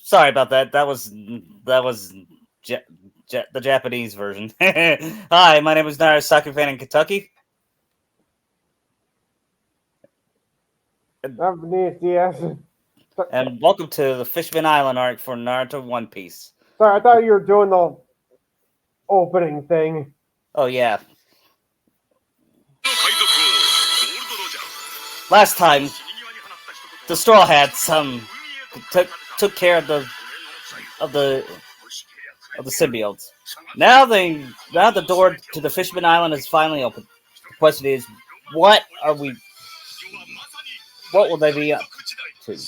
Sorry about that. That was ja- the Japanese version. Hi, my name is Naruto Soccer fan in Kentucky, and, Yes. and welcome to the Fishman Island arc for Naruto One Piece. Sorry, I thought you were doing the opening thing. Oh yeah, last time the Straw Hats took took care of the of the symbiotes. Now the door to the Fishman Island is finally open. The question is, what are we? What will they be up to?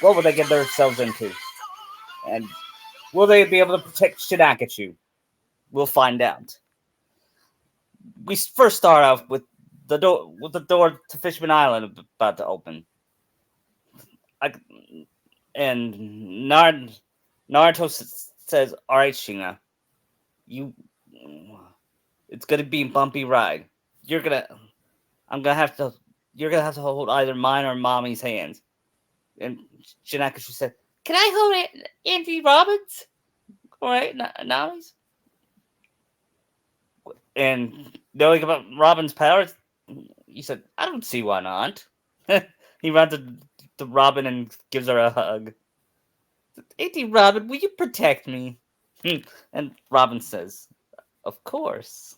What will they get themselves into? And will they be able to protect Shinakachu? We'll find out. We first start off with the door to Fishman Island about to open. I, and Naruto says, "All right, Shina, you, it's gonna be a bumpy ride. You're gonna, I'm gonna have to, you're gonna have to hold either mine or mommy's hands." And Shinakashi said, "Can I hold it, Andy Robbins? All right, Nami's." And knowing about Robin's powers, he said, "I don't see why not." He runs to Robin and gives her a hug. "Auntie Robin, will you protect me?" And Robin says, "Of course."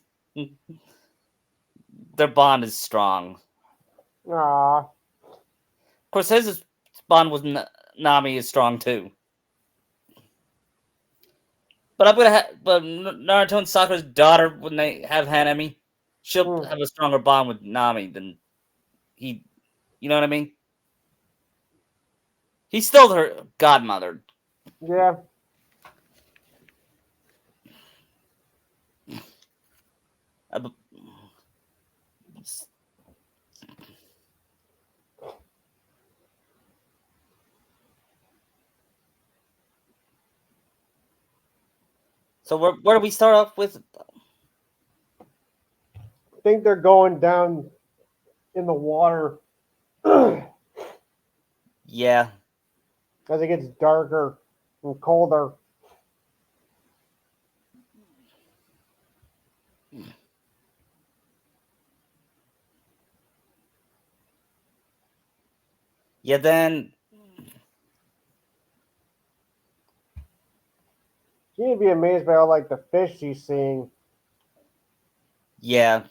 Their bond is strong. Ah, Of course, his bond with Nami is strong too. But Naruto and Sakura's daughter, when they have Hanami, she'll hmm, have a stronger bond with Nami than he. You know what I mean? He's still her godmother. yeah. Uh, So where do we start off with? I think they're going down in the water as Yeah, it gets darker and colder. yeah. Then She'd be amazed by all like the fish she's seeing. yeah,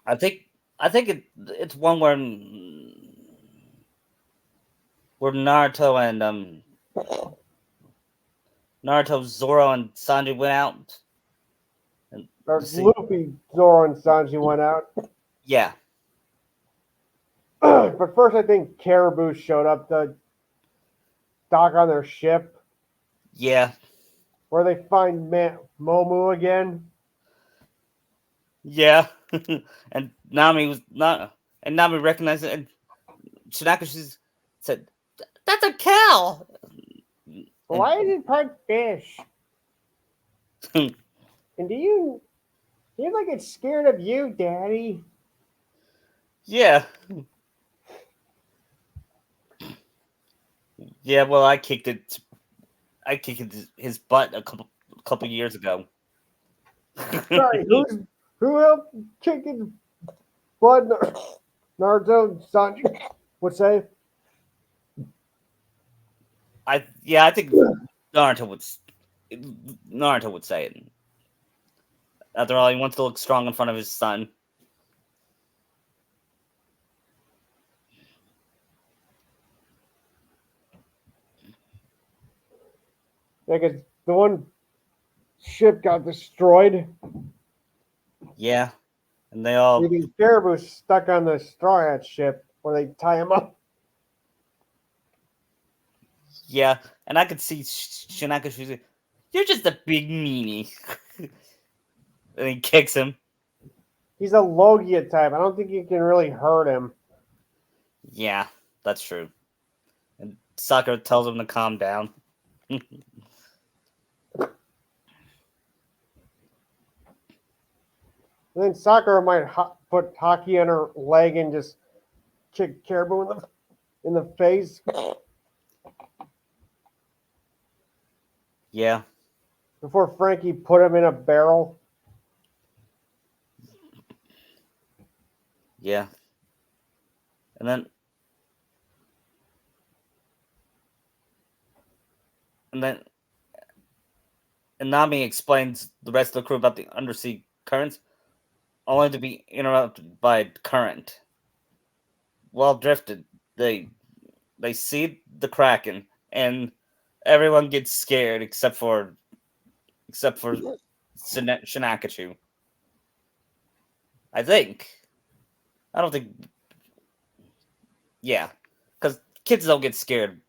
I think I think it's one where Naruto, Zoro, and Sanji went out and to Or see. Luffy, Zoro, and Sanji went out. Yeah, But first, I think Caribou showed up to dock on their ship, yeah, where they find Momu again. yeah. And Nami was not, and Nami recognized it, and Shinaka said, "That's a cow." And Why is it part fish? And do you seem like it's scared of you, Daddy? yeah, yeah. Well, I kicked it. I kicked his butt a couple years ago. Sorry, who helped kick his butt? Naruto, Sanji would say. I think Naruto would Naruto would say it. After all, he wants to look strong in front of his son. Because the one ship got destroyed, Yeah, and they all leaving Caribou stuck on the Straw Hat ship where they tie him up. yeah, and I could see Shinaka. She's like, "You're just a big meanie," and he kicks him. He's a Logia type. I don't think you can really hurt him. Yeah, that's true. And Sakura tells him to calm down. And then Sakura might put hockey on her leg and just kick Caribou in the in the face. Yeah. Before Frankie put him in a barrel. Yeah. And then and then and Nami explains the rest of the crew about the undersea currents, only to be interrupted by current. While drifted, they see the Kraken, and everyone gets scared except for Shinakachu. I think. I don't think. Yeah, because kids don't get scared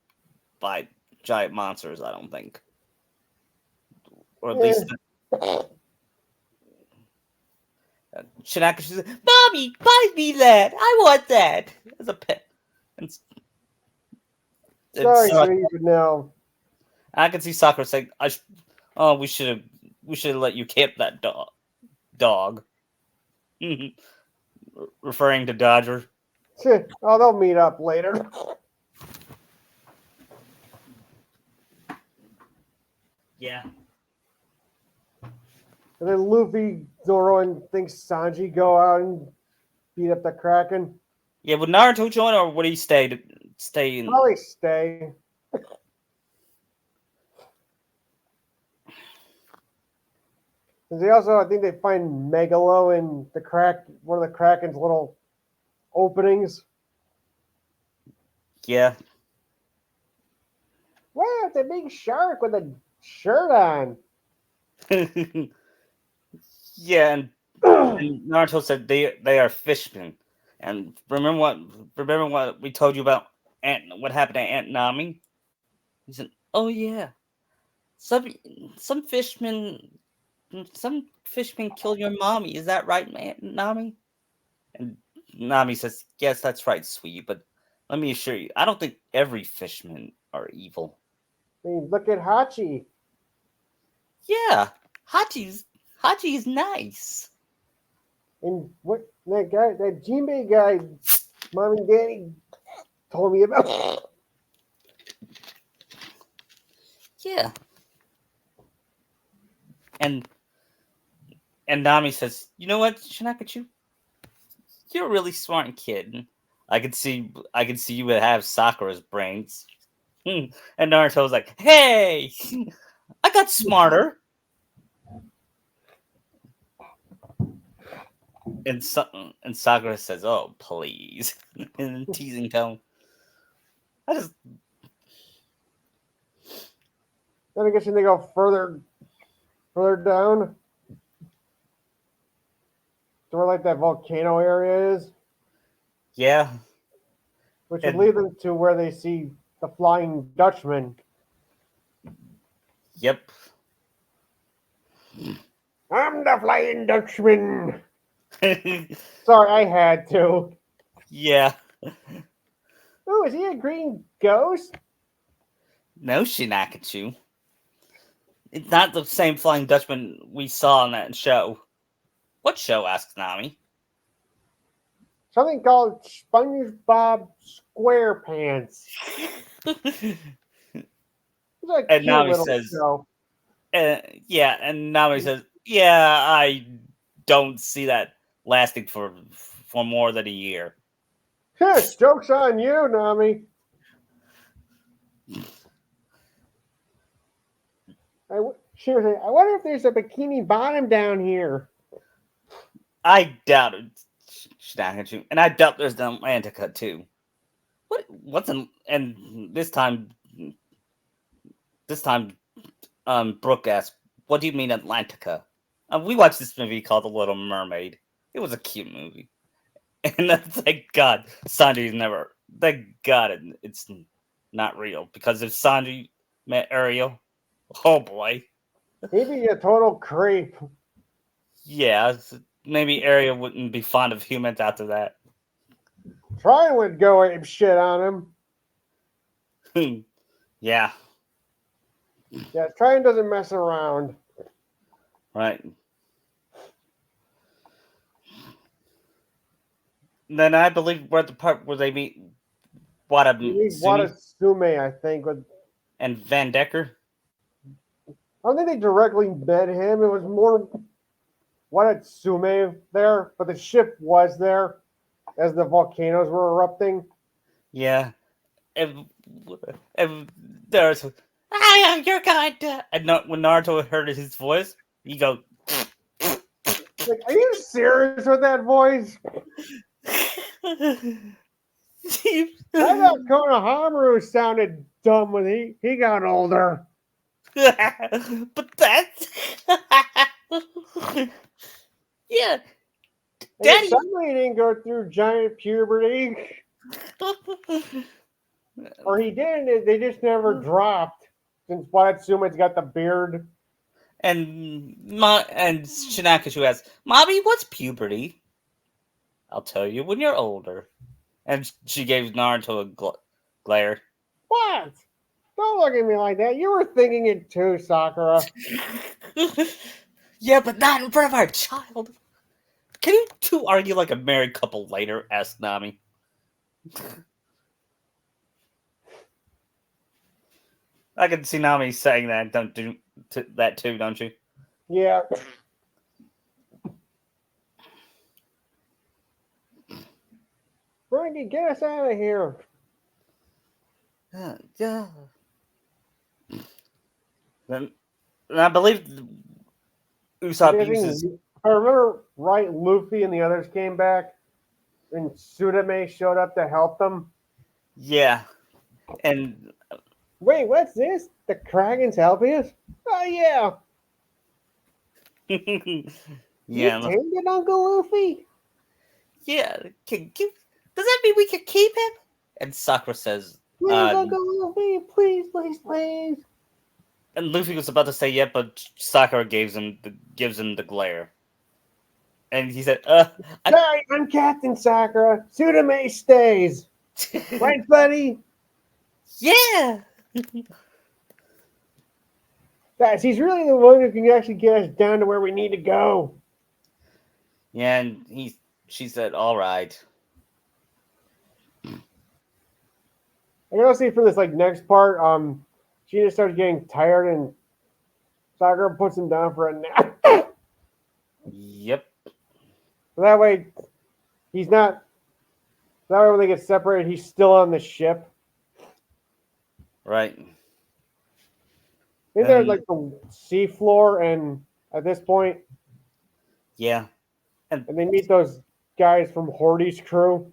by giant monsters. I don't think, or at least Shinakachu says, "Mommy, buy me that. I want that as a pet." And, and Sorry, so sweetie, but no. I can see Sakura saying, "Oh, we should have let you keep that dog." Referring to Dodger. Oh, they'll meet up later. Yeah. And then Luffy, Zoro, and thinks Sanji go out and beat up the Kraken. Yeah, would Naruto join or would he stay in? Probably stay. Because they also, I think they find Megalo in one of the Kraken's little openings. Yeah. Wow, it's a big shark with a shirt on. Yeah, and Naruto said they are fishmen. And remember what we told you about what happened to Aunt Nami? He said, "Oh yeah, some some fishmen some fishmen killed your mommy. Is that right, Aunt Nami?" And Nami says, "Yes, that's right, sweetie. But let me assure you, I don't think every fishman are evil." I mean, look at Hachi. Yeah, Hachi is nice. And what that Jinbei guy, Mom and Daddy told me about. Yeah. And Nami says, "You know what, Shinakachu? You're a really smart kid. I can see you would have Sakura's brains." And Naruto's like, "Hey, I got smarter." And Sakura says, "Oh, please," in a teasing tone. I just Then I guess when they go further down to where like that volcano area is, yeah. which would And lead them to where they see the Flying Dutchman. yep. I'm the Flying Dutchman. Sorry, I had to. Yeah. Oh, is he a green ghost? No, Shinakachu. It's not the same Flying Dutchman we saw in that show. What show? Asks Nami. Something called SpongeBob SquarePants. It's a And cute Nami little says, show. yeah, and Nami says, "Yeah, I don't see that lasting for more than a year." Joke's on you, Nami. Seriously, I wonder if there's a Bikini Bottom down here. I doubt it, Shinakachu, and I doubt there's an Atlantica too. What's an and this time, Brooke asked, "What do you mean Atlantica?" We watched this movie called The Little Mermaid. It was a cute movie, and thank God Sanji's never. Thank God it's not real because if Sanji met Ariel, oh boy, He'd be a total creep. yeah, maybe Ariel wouldn't be fond of humans after that. Trine would go ape shit on him. Yeah, Yeah, Trine doesn't mess around. right. Then I believe we're at the part where they meet Watasume, I think. And Van Decker. I don't think they directly met him. It was more Watasume there, but the ship was there as the volcanoes were erupting. Yeah. And there's, I am your guide. And when Naruto heard his voice, he goes, Like, are you serious with that voice? I thought Konohamaru sounded dumb when he got older. but that's yeah, Daddy. Suddenly he didn't go through giant puberty, or he did. They just never dropped. Since Watsume's got the beard. And Shinakachu asks, "Mommy, what's puberty?" "I'll tell you when you're older." And she gave Naruto a glare. What? Don't look at me like that. You were thinking it too, Sakura. Yeah, but not in front of our child. Can you two argue like a married couple later? Asked Nami. I can see Nami saying that. Don't do that too, don't you? Yeah. Frankie, get us out of here. Yeah. And I believe Usopp uses. If I remember right, Luffy and the others came back, and Tsunade showed up to help them. Yeah, and wait, what's this? The Kraken's helping us? Oh yeah. Yeah. You tamed it, Uncle Luffy? Yeah. Does that mean we can keep him? And Sakura says, "Please, Uncle Luffy, please, please, please." And Luffy was about to say yeah, but Sakura gives him the glare. And he said, Sorry, I'm Captain Sakura. Tsunade stays. Right, buddy? Yeah. Guys, he's really the one who can actually get us down to where we need to go. Yeah, and she said, all right. I can also see for this next part, she just starts getting tired and Sakura puts him down for a nap. Yep. So that way he's not. That way when they get separated, he's still on the ship. Right. I think there's the seafloor, and at this point, yeah, and they meet those guys from Horty's crew.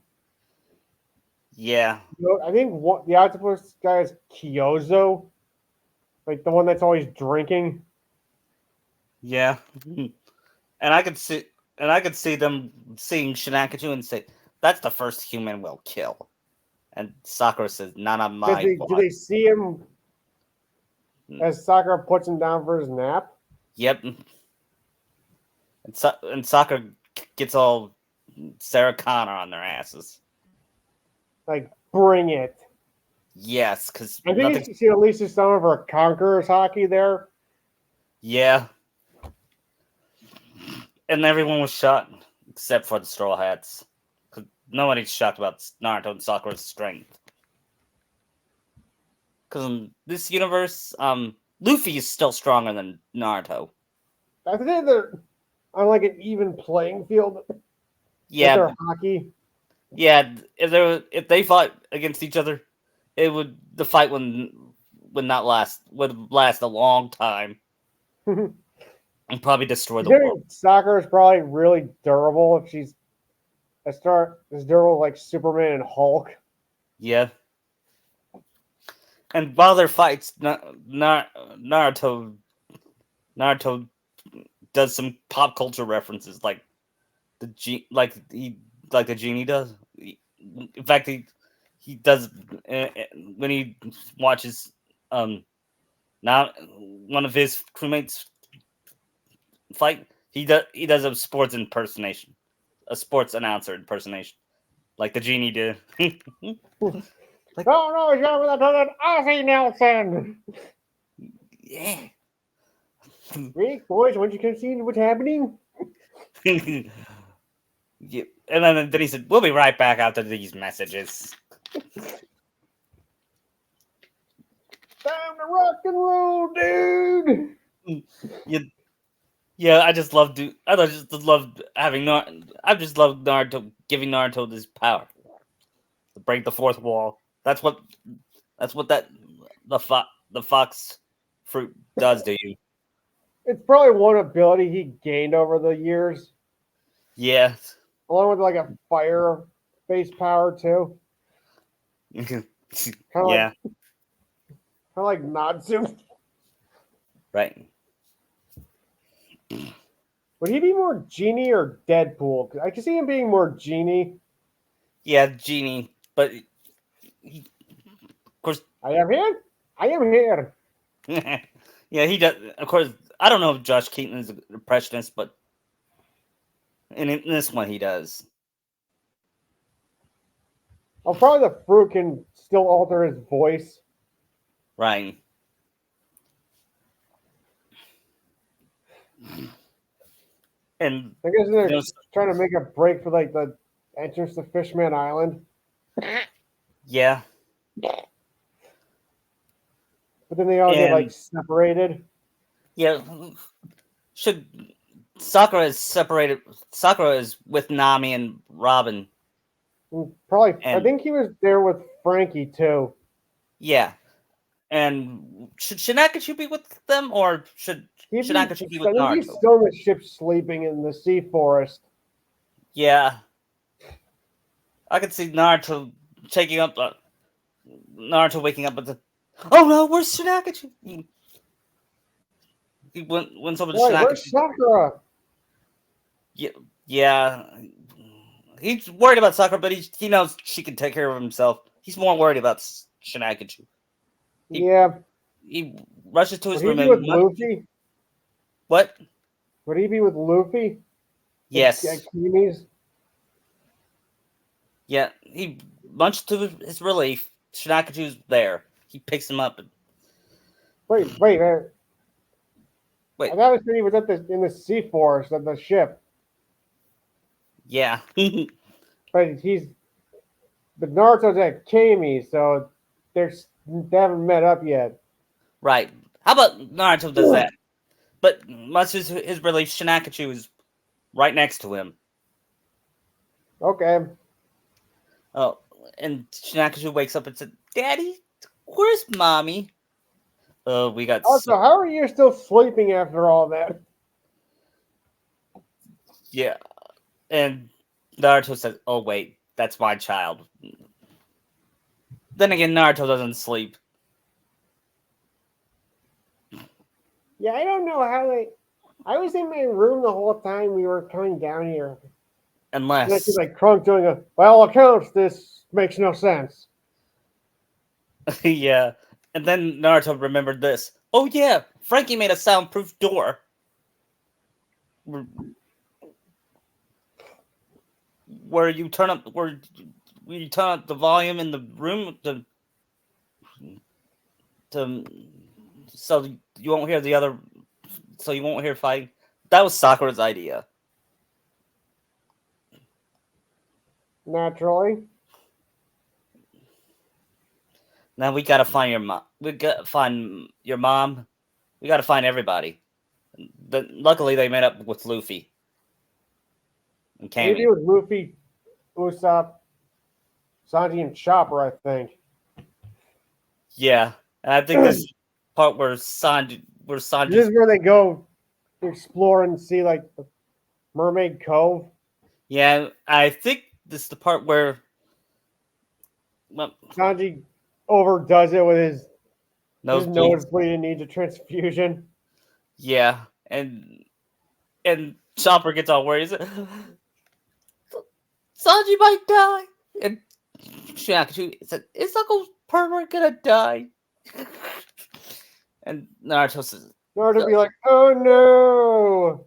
Yeah, I think the octopus guy is Kyozo, like the one that's always drinking. Yeah, and I could see them seeing Shinakachu and say, "That's the first human we'll kill." And Sakura says, "Not on my watch." Do they see him as Sakura puts him down for his nap? Yep. And Sakura gets all Sarah Connor on their asses. Like, bring it. Yes, because I think you see at least some of her Conquerors hockey there. Yeah. And everyone was shot except for the Straw Hats. Because nobody's shocked about Naruto and Sakura's strength. Because in this universe, Luffy is still stronger than Naruto. I think they're on an even playing field. Yeah. With their hockey. Yeah, if they fought against each other, the fight would last a long time. And probably destroy the world. Sakura is probably really durable if she's as durable like Superman and Hulk. Yeah. And while their fights, Naruto does some pop culture references like the genie does. In fact, he does when he watches now one of his crewmates fight. He does a sports impersonation, a sports announcer impersonation, like the genie did. Like, oh no, he's over that Ozzie Nelson. Yeah. Rick, boys, want you to see what's happening? Yeah. And then he said, "We'll be right back after these messages." Time to rock and roll, dude. Yeah, yeah. I just love having I just love Naruto giving Naruto this power to break the fourth wall. That's what the fox fruit does to you. It's probably one ability he gained over the years, Yeah. along with like a fire base power too. Kind of like Yeah. Natsu. Right. Would he be more Genie or Deadpool? 'Cause I can see him being more Genie. Yeah, genie, but of course, I am here. I am here. yeah, he does. Of course, I don't know if Josh Keaton is an impressionist, but in this one he does. Oh, probably the fruit can still alter his voice. Right. And I guess they're you know, trying to make a break for like the entrance to Fishman Island, yeah, but then they all get like and separated. yeah, should Sakura is separated. Sakura is with Nami and Robin, And probably, I and think he was there with Frankie too. yeah, and should Shinakachu be with them, or should He'd be, Shinakachu be I with think he's Naruto? still in the ship sleeping in the sea forest. Yeah, I could see Naruto taking up. Naruto waking up with the. Oh no, where's Shinakachu? He went over to Wait, where's Shinakachu. Sakura? Yeah, yeah. He's worried about Sakura, but he knows she can take care of himself. He's more worried about Shinakachu. He Yeah. he rushes to his Would he room be with and Luffy? what? Would he be with Luffy? At Yes, Kimi's? yeah. He much to his relief, Shinakachu's there. He picks him up. And, Wait. wait, I thought he was at in the sea forest of the ship, yeah, but but Naruto's at Kami, so they haven't met up yet. right. How about Naruto does that? But much to his relief, Shinakachu is right next to him. Okay. Oh, and Shinakachu wakes up and said, "Daddy, where's mommy?" Oh, we got Also, how are you still sleeping after all that? yeah, and Naruto says, "Oh wait, that's my child." Then again, Naruto doesn't sleep Yeah, I don't know how they. I was in my room the whole time we were coming down here. And I unless see like Crunk doing a, by all accounts, this makes no sense. yeah. And then Naruto remembered this. Oh yeah, Frankie made a soundproof door. Where you turn up the volume in the room to so you won't hear the other so you won't hear fighting. That was Sakura's idea. Naturally. Now we gotta find your mom. We gotta find your mom. We gotta find everybody. But luckily they met up with Luffy and Maybe Kami. it was Luffy, Usopp, Sanji, and Chopper, I think. Yeah, and I think this part where This Sanji, is where they go explore and see like the Mermaid Cove. yeah, I think this is the part where, well, Sanji overdoes it with his nose nosebleeds. bleeding, needs a transfusion. Yeah, and Chopper gets all worried. He's like, Sanji might die, and Shinakachu said, "Is Uncle Pervert gonna die?" And Naruto says, Naruto be like, oh no!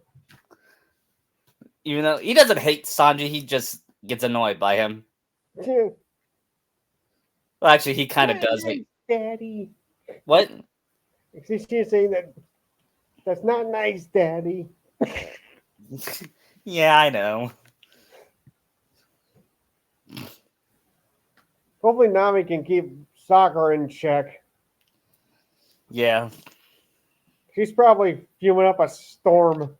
even though he doesn't hate Sanji, he just gets annoyed by him. Well, actually, he kind of does hate. Daddy. What? She's saying that that's not nice, Daddy. Yeah, I know. Hopefully Nami can keep Sakura in check. Yeah. She's probably fuming up a storm.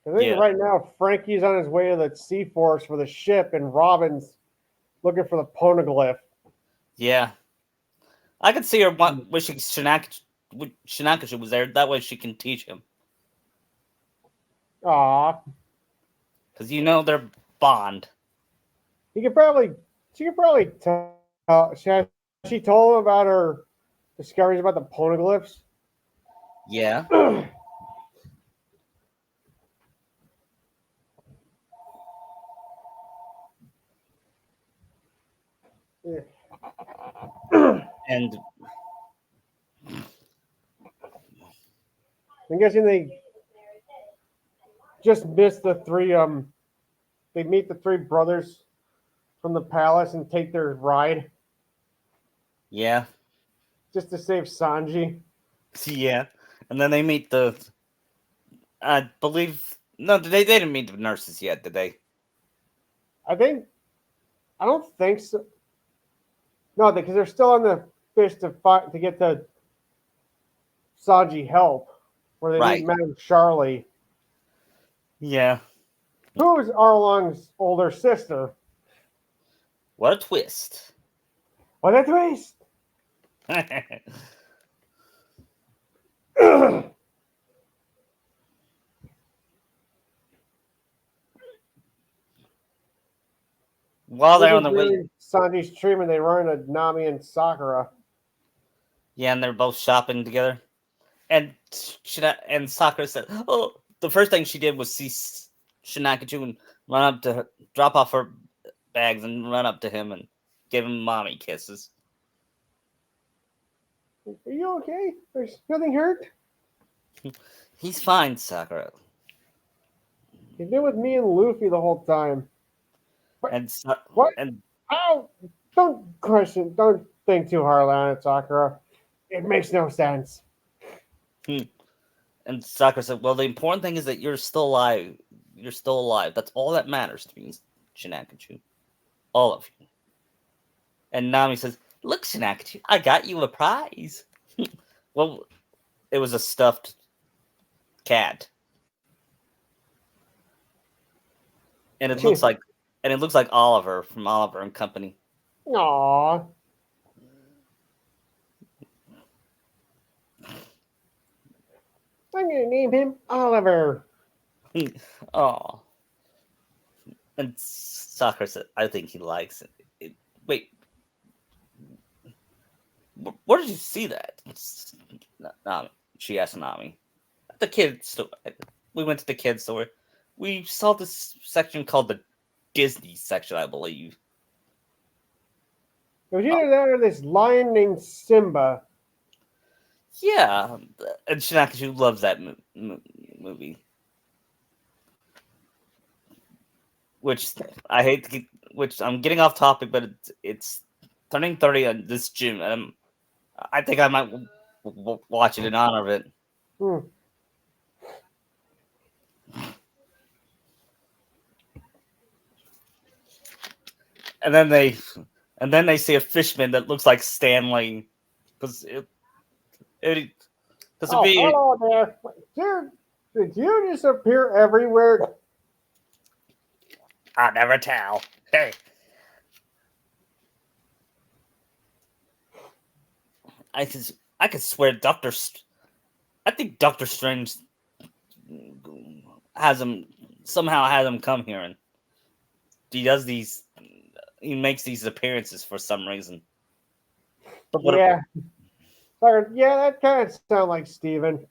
I think Yeah. right now Frankie's on his way to the Sea Force for the ship, and Robin's looking for the poneglyph. Yeah. I could see her wishing Shinakashi was there. That way she can teach him. Aw, Because you know their bond. he could probably. She could probably tell. She told him about her discoveries about the poneglyphs. Yeah. And I'm guessing they just missed the three. They meet the three brothers from the palace and take their ride yeah. just to save Sanji. Yeah. And then they meet the. I believe. No, they didn't meet the nurses yet, did they? I think. I don't think so. No, because they're still on the fish to fight to get the Sanji help, where they meet Right. Madame Charlie, Yeah. who's Arlong's older sister. What a twist. What a twist! While they're on Maybe the way. during Sanji's treatment, they run into Nami and Sakura. Yeah, and they're both shopping together. And and Sakura said, "Oh, the first thing she did was see Shinakachu and run up to her, drop off her bags and run up to him and give him mommy kisses." Are you okay? There's nothing hurt? He's fine, Sakura. He's been with me and Luffy the whole time. And What? and Ow! Don't think too hard on it, Sakura. It makes no sense. and Sakura said, "Well, the important thing is that you're still alive. You're still alive. That's all that matters to me, Shinakachu. All of you." And Nami says, "Look, Shinakachu, I got you a prize." Well, it was a stuffed cat, and it looks like Oliver from Oliver and Company. Aww. I'm gonna name him Oliver. Oh, and Sakura said, "I think he likes it." Wait, where did you see that? Nami, she asked Nami. At the kids store. We went to the kids store. We saw this section called the Disney section, I believe. It was either that or this lion named Simba. Yeah, and Shinakachu loves that movie. Which I hate to get, which I'm getting off topic, but it's turning 30 on this June, and I think I might watch it in honor of it. Hmm. And then they see a fishman that looks like Stanley, because it because it'd Oh, be hello there. Did you just appear everywhere? I'll never tell. Hey, I could swear I think Doctor Strange has him somehow has him come here, and he does these. He makes these appearances for some reason. But what? Yeah. Yeah, that kind of sounds like Steven.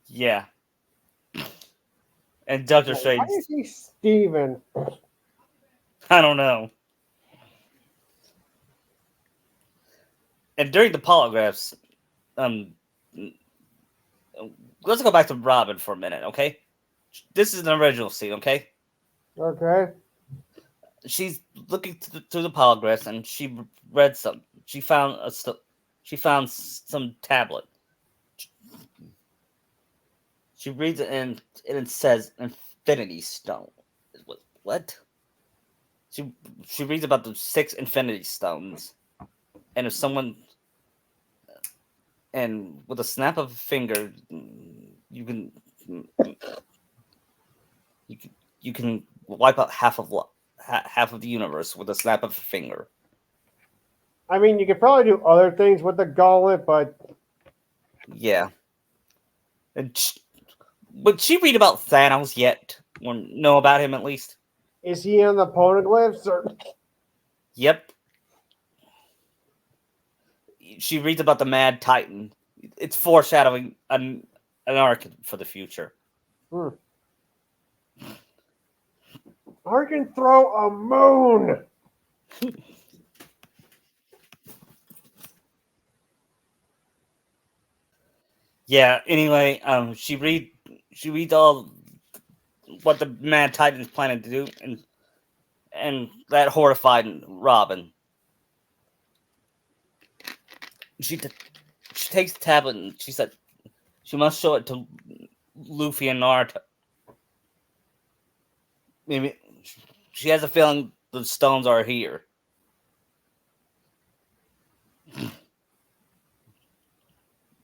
Yeah. And Doctor Why Strange, is he Steven? I don't know. And during the polygraphs, um, let's go back to Robin for a minute, okay? This is an original scene, okay? Okay. She's looking through the polygraphs, and she read some. She found some tablet. She reads it and it says Infinity Stone. What? She she reads about the 6 Infinity Stones, and if someone and with a snap of a finger, you can you can you can wipe out half of the universe with a snap of a finger. I mean, you could probably do other things with the gauntlet, but Yeah, and would she read about Thanos yet, or know about him at least? is he in the poneglyphs? Or Yep. She reads about the Mad Titan. It's foreshadowing an arc for the future. I can throw a moon. Yeah. Anyway, she reads all what the Mad Titan is planning to do, and that horrified Robin. She t- she takes the tablet and she said she must show it to Luffy and Naruto. Maybe she has a feeling the stones are here.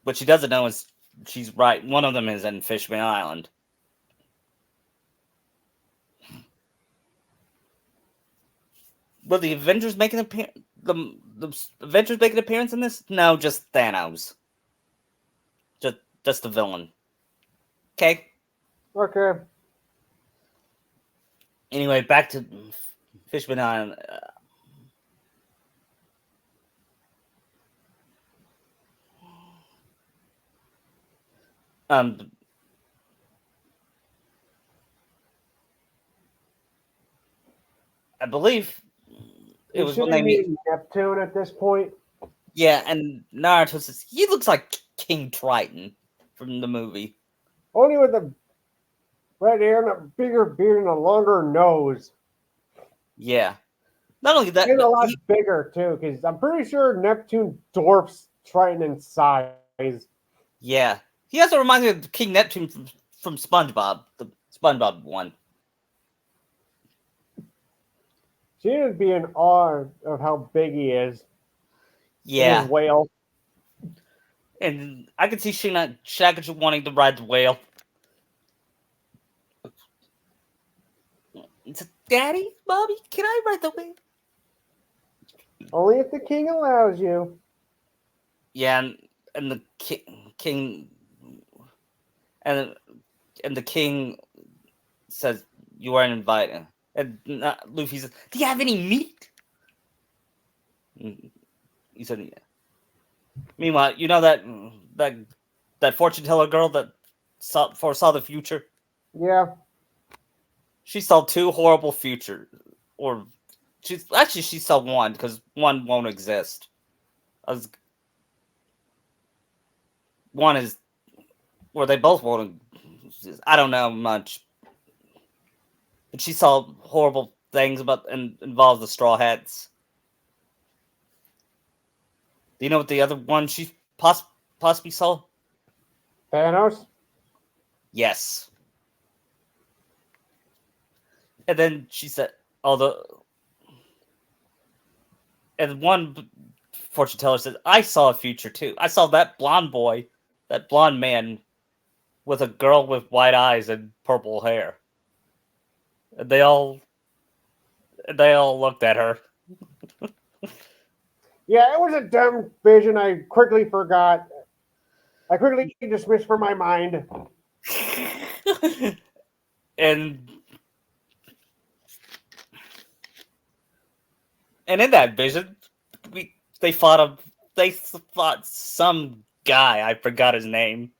What she doesn't know is she's right. One of them is in Fishman Island. Will the Avengers make an appearance? The Avengers make an appearance in this? No, just Thanos. Just the villain. Okay. Okay. Anyway, back to Fishman Island. Um, I believe it was when they meet. Neptune at this point. Yeah, and Naruto says he looks like King Triton from the movie. Only with a red hair and a bigger beard and a longer nose. Yeah. Not only that, And a lot bigger too, because I'm pretty sure Neptune dwarfs Triton in size. yeah, he also reminds me of King Neptune from SpongeBob, the SpongeBob one. She would be in awe of how big he is. Yeah, His whale. and I can see Shaka wanting to ride the whale. It's Daddy, Mommy, can I ride the whale? Only if the king allows you. Yeah, and the king and the king says you aren't invited. And Luffy says, "Do you have any meat?" He said, "Yeah." Meanwhile, you know that fortune teller girl that foresaw the future. Yeah. She saw 2 horrible futures, or she saw one because one won't exist. One is where they both won't. I don't know much, but she saw horrible things about and involves the Straw Hats. Do you know what the other one she possibly saw? Thanos? Yes. And then she said, and one fortune teller said, I saw a future too. I saw that blonde man with a girl with white eyes and purple hair. And they all looked at her. Yeah, it was a dumb vision I quickly forgot. I quickly dismissed from my mind. and in that vision, they fought some guy, I forgot his name.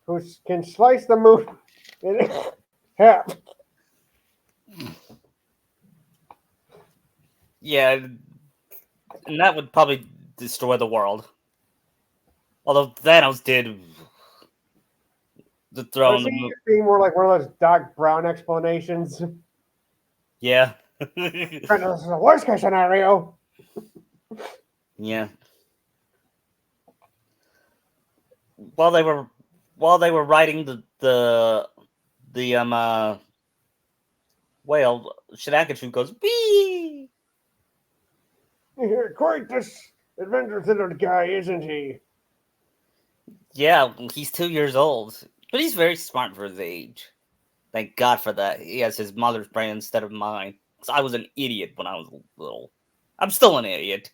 Who can slice the moon in half. Yeah, and that would probably destroy the world. Although Thanos did the throne. Being more like one of those Doc Brown explanations. Yeah. This is the worst case scenario. Yeah. While they were while they were riding the whale, Shinakachu goes, "Wee!" Quite this adventurous little guy, isn't he? Yeah, he's 2 years old, but he's very smart for his age. Thank God for that. He has his mother's brain instead of mine. 'Cause I was an idiot when I was little. I'm still an idiot.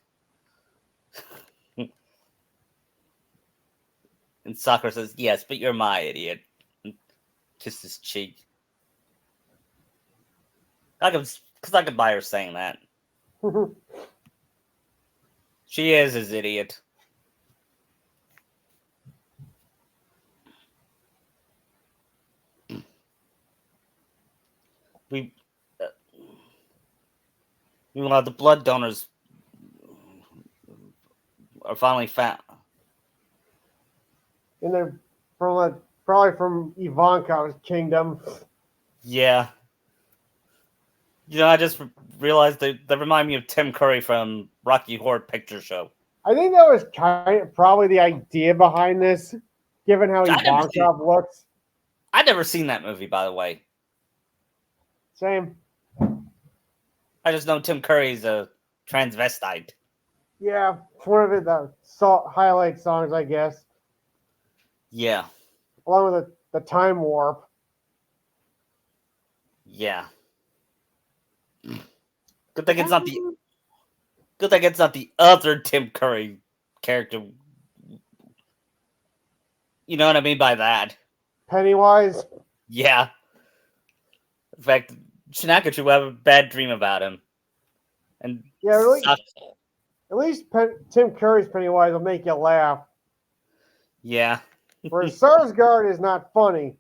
And Sakura says, "Yes, but you're my idiot." And kisses his cheek. Because I could buy her saying that. She is his idiot. We, uh, meanwhile, the blood donors are finally found. And they're probably from Ivanka's kingdom. Yeah. I just realized they remind me of Tim Curry from Rocky Horror Picture Show. I think that was probably the idea behind this, given how I never seen, Ivanka looks. I'd never seen that movie, by the way. Same. I just know Tim Curry's a transvestite. Yeah, it's one of the highlight songs, I guess, Yeah. along with the time warp. Yeah. Good thing it's not the other Tim Curry character. You know what I mean by that? Pennywise. Yeah. In fact, Shinakachu will have a bad dream about him. And Yeah, really. At least Tim Curry's Pennywise will make you laugh. Yeah. Whereas Sarsgaard is not funny.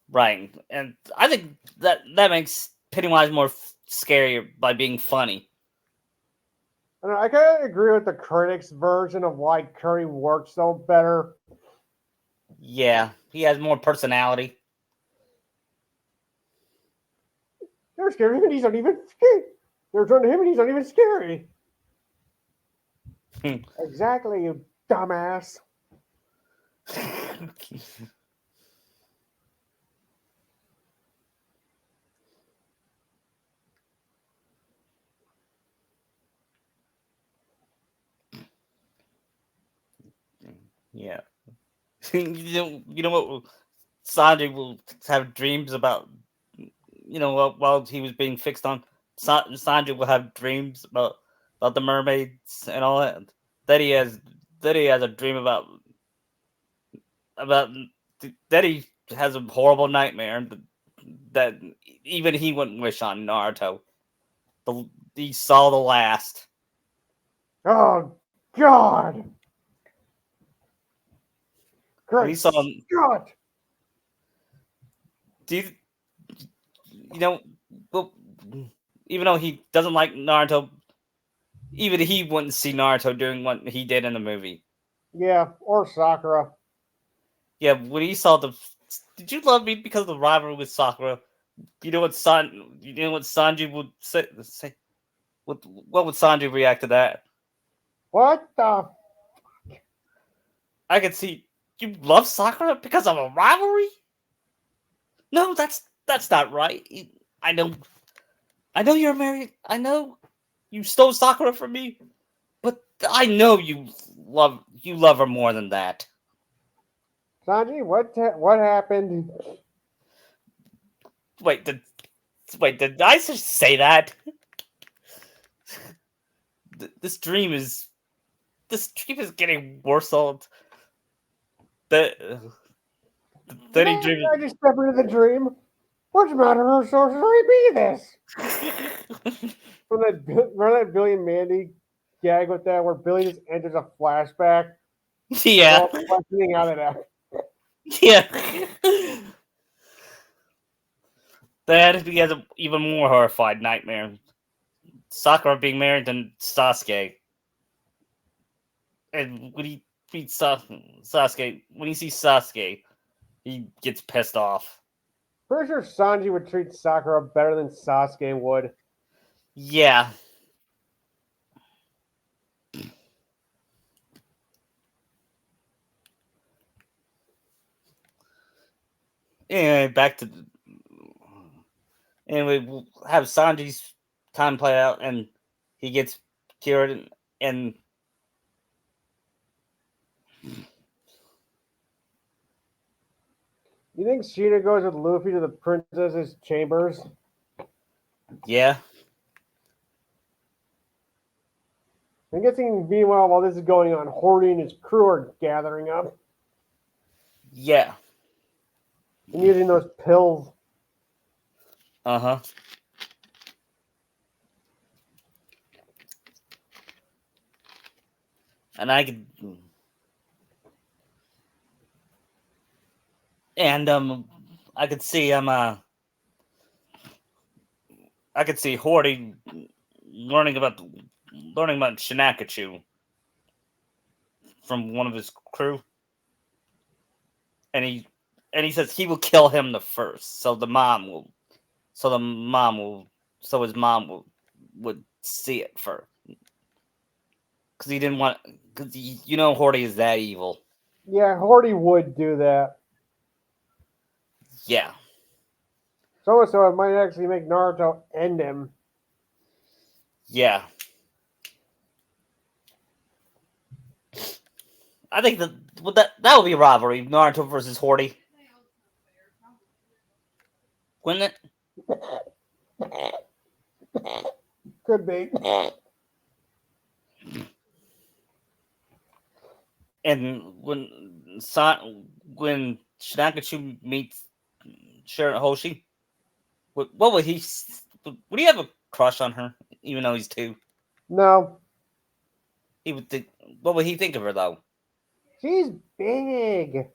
Right. And I think that makes Pennywise more scary by being funny. I kind of agree with the critics' version of why Curry works so better. Yeah, he has more personality. They're scared of him and he's not even scary. They're trying to him and he's not even scary. Exactly, you dumbass. Yeah. You know what? Sanjay will have dreams about. While he was being fixed on, Sanjay will have dreams about the mermaids and all that. That he has a dream about that he has a horrible nightmare that even he wouldn't wish on Naruto. He saw the last. Oh, God. When he Great saw, Scott. do well, even though he doesn't like Naruto, even he wouldn't see Naruto doing what he did in the movie. Yeah, or Sakura. Yeah, when he saw did you love me because of the rivalry with Sakura? You know what Sanji would say? What would Sanji react to that? What the? I could see you love Sakura because of a rivalry. No, that's not right. I know you're married. I know you stole Sakura from me, but I know you love her more than that. Sanji, what happened? Wait, did I just say that? This dream is getting worse. All that he dreamed. I just step into the dream. What's the matter? Her sorcery be this? Remember that Billy and Mandy gag with that, where Billy just enters a flashback. Yeah, Getting out of that. yeah. That he has an even more horrified nightmare. Sakura being married to Sasuke. And when he beats Sasuke, when he sees Sasuke, he gets pissed off. Pretty sure Sanji would treat Sakura better than Sasuke would. Yeah. anyway, back to anyway, we'll have Sanji's time play out, and he gets cured, and You think Sheena goes with Luffy to the princess's chambers? yeah, I'm guessing, meanwhile, while this is going on, Horny and his crew are gathering up yeah, and using those pills. uh-huh. And I could, and I could see I could see Horty learning about Shinakachu from one of his crew, and he says he will kill him the first, so his mom would see it first, because he didn't want, because Horty is that evil. Yeah, Horty would do that. Yeah, So it might actually make Naruto end him. yeah. I think that would be a rivalry, Naruto versus Horty, wouldn't it? Could be. And when Shinakachu meets Shirahoshi, what would he? Would he have a crush on her, even though he's 2? No. He would think. What would he think of her though? She's big.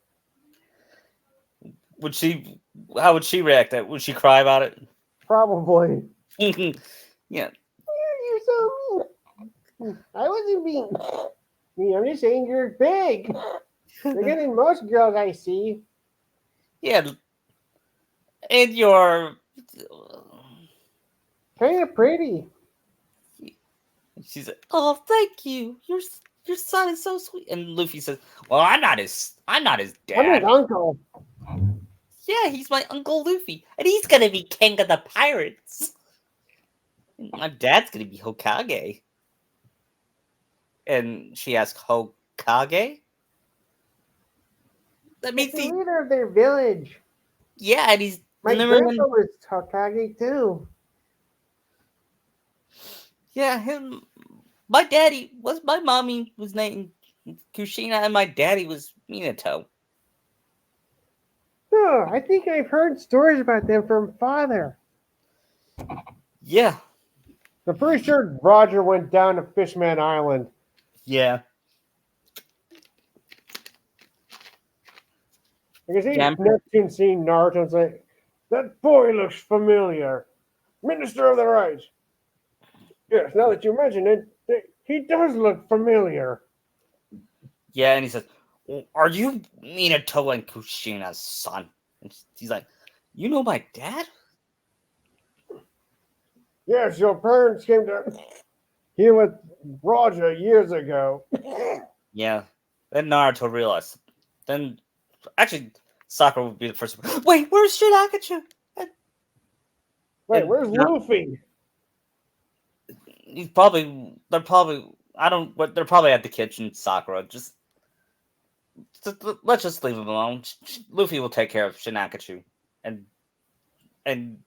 Would she? How would she react? Would she cry about it? Probably. Yeah. You're so mean. I wasn't being mean. I'm just saying you're big. Bigger than most girls I see. Yeah. And you're Kind of pretty. She's like, "Oh, thank you. Your son is so sweet." And Luffy says, "Well, I'm not his I'm his dad. uncle. Yeah, he's my Uncle Luffy, and he's gonna be king of the pirates. My dad's gonna be Hokage." And she asks, "Hokage?" That means He's the leader of their village. yeah, and he's My grandpa was Hokage too. yeah, him. My mommy was named Kushina, and my daddy was Minato. Oh, I think I've heard stories about them from father. Yeah, I'm pretty sure Roger went down to Fishman Island. yeah. I can see Neptune seeing Naruto and say, "That boy looks familiar. Minister of the Right." Yes, now that you mention it, he does look familiar. Yeah, and he says, "Well, are you Minato and Kushina's son?" And he's like, "You know my dad?" Yes, your parents came to here with Roger years ago. Yeah. Then Naruto realized. Then, actually, Sakura would be the first one. Wait, where's Shinakachu? Wait, where's Luffy? They're probably, they're probably at the kitchen, Sakura. Let's just leave him alone. Luffy will take care of Shinakachu. And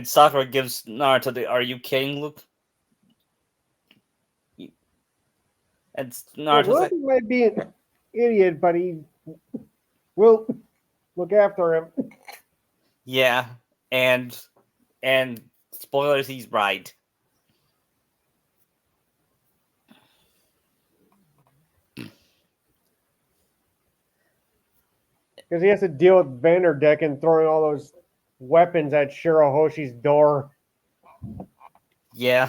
Sakura gives Naruto the "Are you kidding, Luke?" And Naruto's like, Luffy might be an idiot, but he will look after him. yeah, and spoilers, he's right. Because he has to deal with Vanderdecken throwing all those weapons at Shirahoshi's door. Yeah.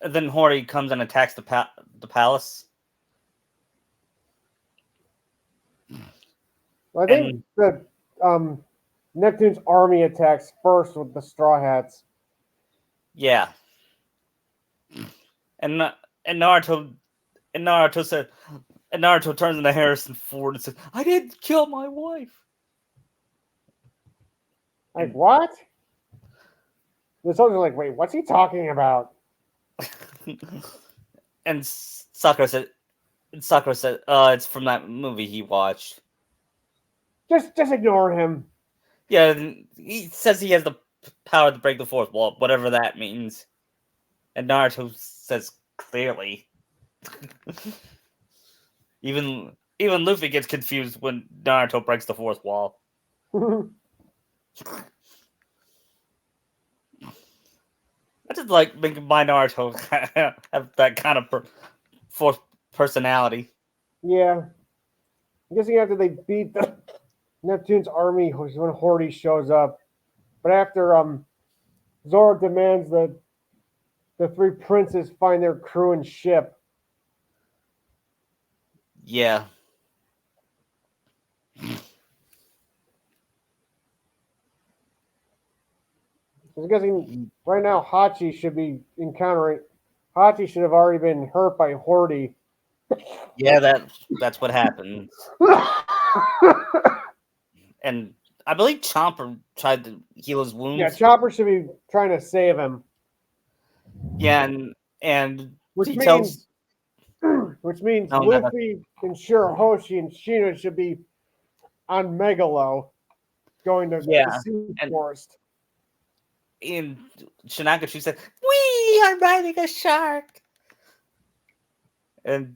And then Hori comes and attacks the palace. I think the Neptune's army attacks first with the Straw Hats. Yeah. And Naruto said, and Naruto turns into Harrison Ford and says, "I didn't kill my wife." Like, what? The soldiers are like, wait, what's he talking about? And Sakura said, it's from that movie he watched. Just ignore him. Yeah, he says he has the power to break the fourth wall, whatever that means. And Naruto says clearly. Even Luffy gets confused when Naruto breaks the fourth wall. I just like making my Naruto have that kind of fourth personality. Yeah. I'm guessing after they beat the Neptune's army when Horty shows up. But after Zoro demands that the three princes find their crew and ship. Yeah. I'm guessing right now Hachi should be encountering. Hachi should have already been hurt by Horty. Yeah, that's what happened. And I believe Chomper tried to heal his wounds. Yeah, Chopper should be trying to save him. Yeah, and which he means tells Luffy and Shirahoshi and Shino should be on Megalo, going to the sea forest. And Shinagachu said, "We are riding a shark," and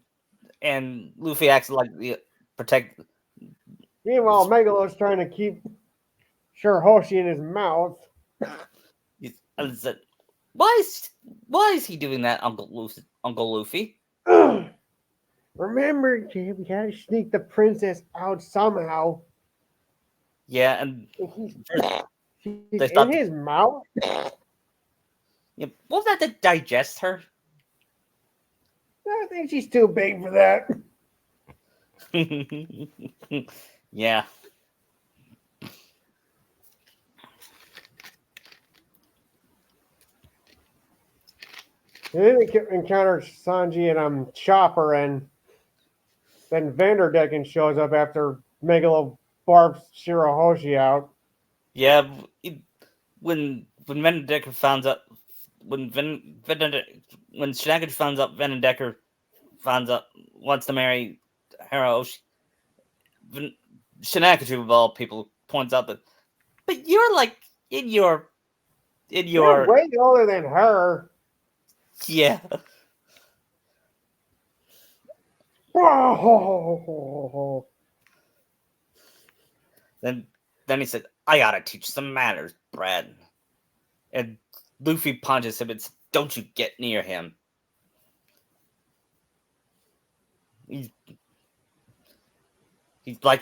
Luffy acts like the protect. Meanwhile, Megalo's trying to keep Shirahoshi in his mouth. And said, why is he doing that, Uncle Luffy? Remember, we gotta sneak the princess out somehow. Yeah, and she's in his mouth. Yeah, won't that to digest her? I think she's too big for that. Yeah. And then they encounter Sanji and Chopper, and then Vanderdecken shows up after Megalo barbs Shirahoshi out. Yeah, when Vanderdecker finds out when Shinagachu finds out Vanderdecker wants to marry Hiroshi, Shinagachu of all people points out that, but you're like you're way older than her. Yeah. Then he said, "I gotta teach some manners, Brad." And Luffy punches him and says, "Don't you get near him." He's like,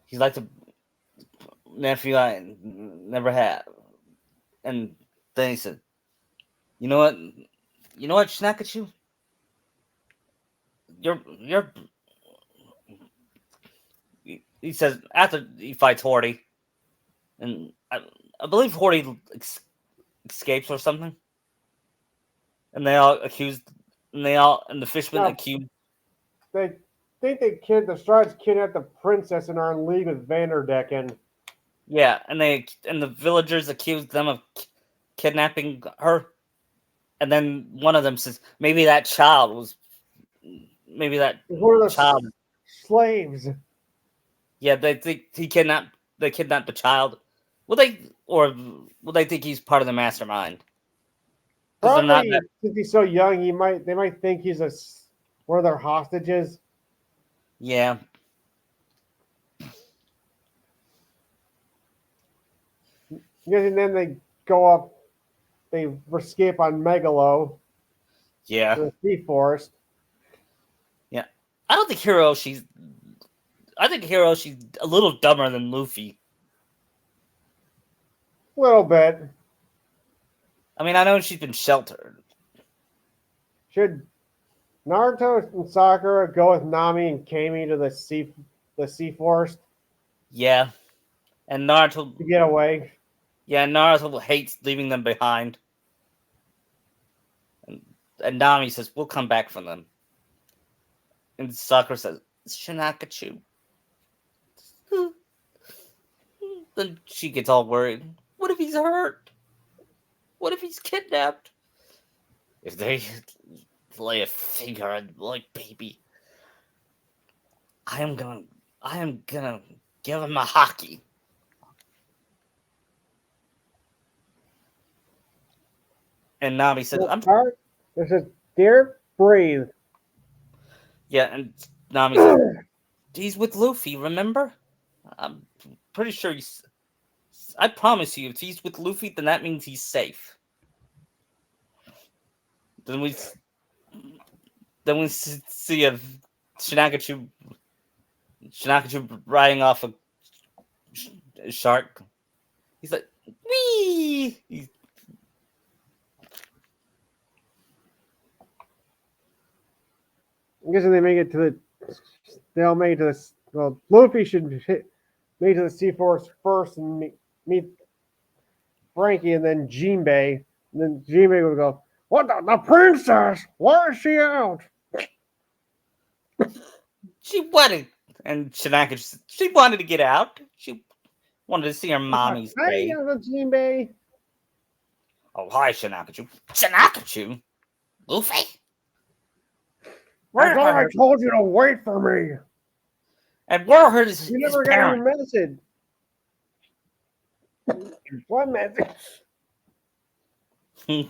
he's like the nephew I never had. And then he said, you know what, Shinagachu? You're he says after he fights Horty, and I believe Horty escapes or something, and the fishmen accuse. They think the Strides kidnapped the princess and are in league with Vanderdecken. Yeah, and the villagers accuse them of kidnapping her, and then one of them says maybe that child was one of the slaves. Yeah, they think they kidnapped the child. Will they think he's part of the mastermind? Probably, since he's so young, they might think he's one of their hostages. Yeah. And then they go up, they escape on Megalo. Yeah. To the sea forest. Yeah. I think Hiroshi's a little dumber than Luffy. A little bit. I mean, I know she's been sheltered. Should Naruto and Sakura go with Nami and Kami to the sea forest? Yeah. And Naruto to get away. Yeah, Naruto hates leaving them behind. And Nami says, "We'll come back for them." And Sakura says, Shinakachu. Then she gets all worried. What if he's hurt? What if he's kidnapped? If they lay a finger on like baby, I am gonna give him a hockey. And Nami said, This is dear, breathe. yeah, and Nami said, he's with Luffy, remember? I'm pretty sure I promise you, if he's with Luffy, then that means he's safe. Then we see a Shinakachu riding off a shark. He's like, wee! I'm guessing they make it to the. They'll make it to the. Well, Luffy should make it to the Sea Force first and meet Frankie and then Jinbei. And then Jinbei would go, "What the princess? Why is she out?" She wanted, and Shinakachu, she wanted to get out. She wanted to see her mommy's grave. Hi, Jinbei. Oh, hi, Shinakachu. Shinakachu? Luffy? I thought I told you to wait for me. And where are his You never got a message. What message? We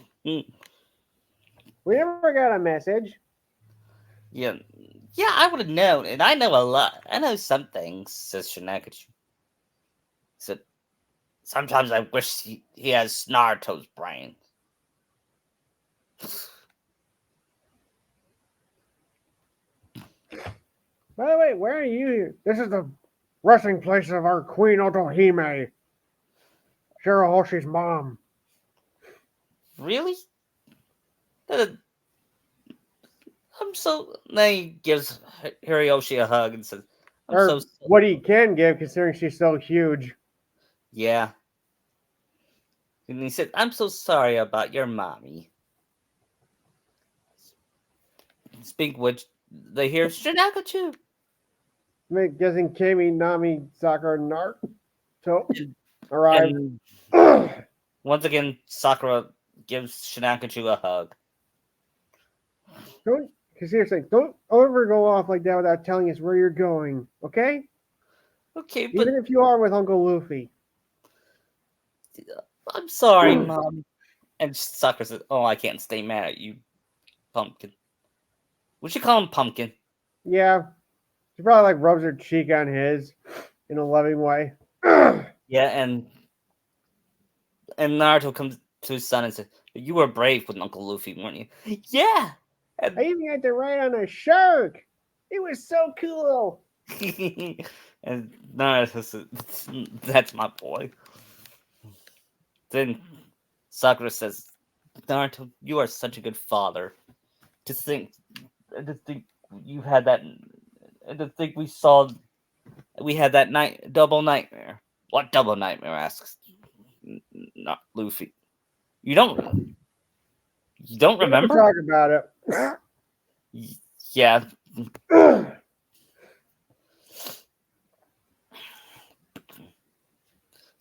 never got a message. Yeah, I would have known, and I know a lot. I know some things, says Shinakachu. So, sometimes I wish he has Naruto's brain. By the way, where are you? This is the resting place of our Queen Otohime, Shirahoshi's mom. Really? I'm so. Then he gives Hiroyoshi a hug and says, what he can give, considering she's so huge. Yeah. And he said, I'm so sorry about your mommy. Speaking of which, they hear Shinakachu. I'm guessing Kami, Nami, Sakura, and Naruto arrive. Once again, Sakura gives Shinakachu a hug. Seriously, don't ever go off like that without telling us where you're going, okay? Okay, but... Even if you are with Uncle Luffy. I'm sorry, Mom. And Sakura says, oh, I can't stay mad at you, Pumpkin. We should call him Pumpkin. Yeah. She probably rubs her cheek on his in a loving way. Yeah, and Naruto comes to his son and says, you were brave with Uncle Luffy, weren't you? Yeah! And I even got to ride on a shark! It was so cool! And Naruto says, that's my boy. Then Sakura says, Naruto, you are such a good father. To think you had that... And to think we had that double nightmare. What double nightmare? Asks not Luffy. You don't remember? Talk about it. Yeah. Of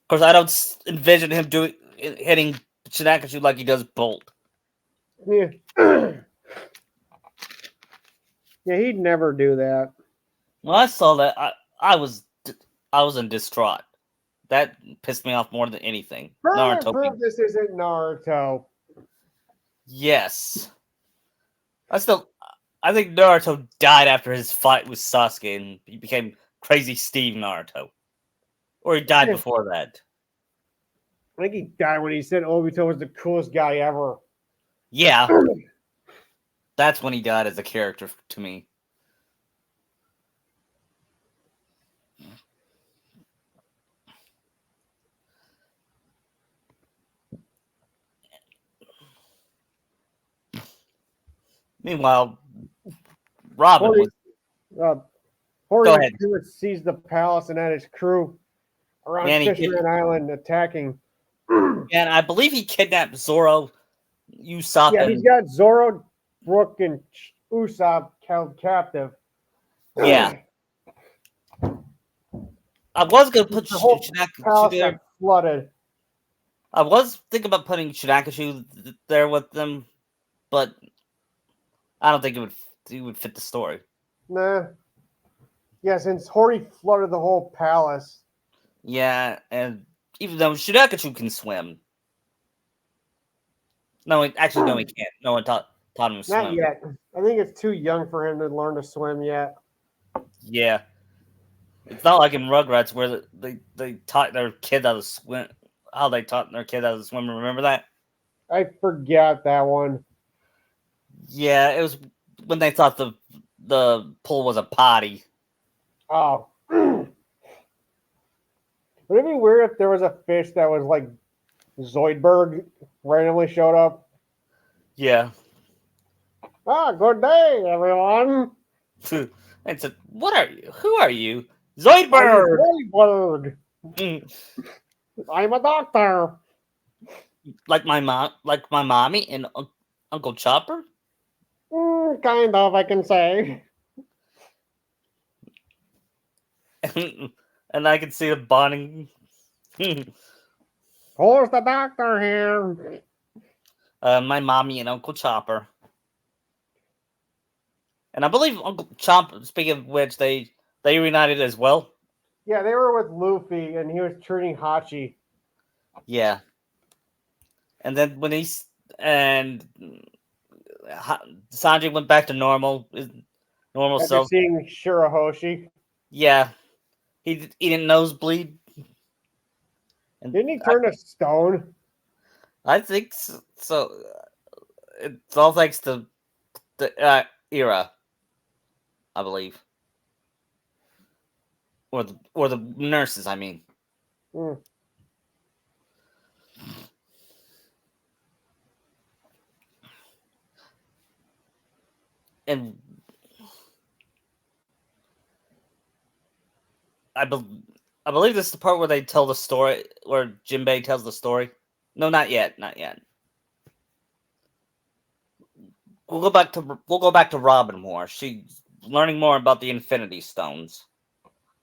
course, I don't envision him hitting Shinakachu like he does Bolt. Yeah. Yeah, he'd never do that. When I saw that, I was in distraught. That pissed me off more than anything. Naruto. This isn't Naruto. Yes. I think Naruto died after his fight with Sasuke and he became Crazy Steve Naruto. Or he died before that. I think he died when he said Obito was the coolest guy ever. Yeah. That's when he died as a character to me. Meanwhile, Robin Go ahead. Sees the palace and had his crew around Fishman Island attacking. And I believe he kidnapped Zoro, Usopp. Yeah, he's got Zoro, Brook, and Usopp held captive. Yeah, I was gonna put The whole Shinakachu palace there. got flooded. I was thinking about putting Shinakachu there with them, but I don't think it would fit the story. Nah. Yeah, since Hori flooded the whole palace. Yeah, and even though Shinakachu can swim, no, actually, no, he can't. No one taught him to Not swim. yet. I think it's too young for him to learn to swim yet. Yeah, it's not like in Rugrats where they taught their kid how to swim. How they taught their kid how to swim. Remember that? I forgot that one. Yeah, it was when they thought the pool was a potty. Oh. Would it be weird if there was a fish that was like Zoidberg randomly showed up? Yeah. Ah, good day, everyone. And said, "What are you? Who are you?" I'm Zoidberg. Zoidberg. Mm, I'm a doctor. like my mom, like my mommy and Uncle Chopper. Kind of, I can say. And I can see the bonding. Who's the doctor here? My mommy and Uncle Chopper. And I believe Uncle Chopper. Speaking of which, they reunited as well. Yeah, they were with Luffy, and he was treating Hachi. Yeah. And then when he's and Sanji went back to his normal After self. seeing Shirahoshi. Yeah, he didn't nosebleed. And Didn't he turn to stone? I think so. It's all thanks to the era, I believe, or the nurses. I mean, Hmm. and I I believe this is the part where they tell the story, where Jinbei tells the story. No, not yet, not yet. We'll go back to Robin more. She's learning more about the Infinity Stones.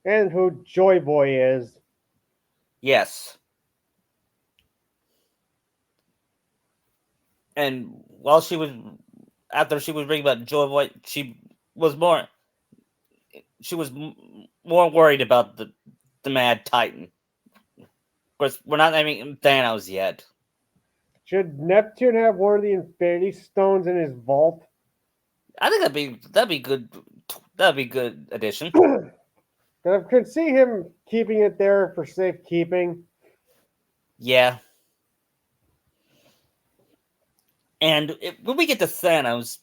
And who Joy Boy is. Yes, and while she was after she was reading about Joy Boy, was more she was more worried about the Mad Titan. Of course, we're not naming Thanos yet. Should Neptune have one of the Infinity Stones in his vault? I think that'd be good. That'd be good addition. I could see him keeping it there for safekeeping. Yeah. And when we get to Thanos,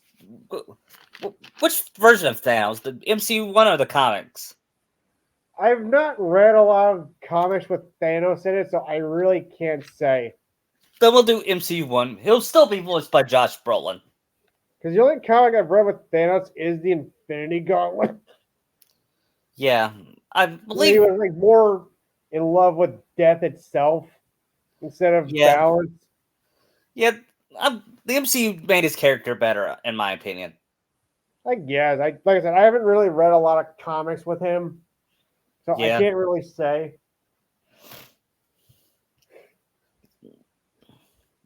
which version of Thanos, the MCU one or the comics? I've not read a lot of comics with Thanos in it, so I really can't say. Then we'll do MCU one. He'll still be voiced by Josh Brolin. Because the only comic I've read with Thanos is the Infinity Gauntlet. Yeah, I Where he believe. was like more in love with death itself instead of Yeah, balance. yeah. The MCU made his character better, in my opinion. I guess. Like I said, I haven't really read a lot of comics with him, so I Yeah, can't really say.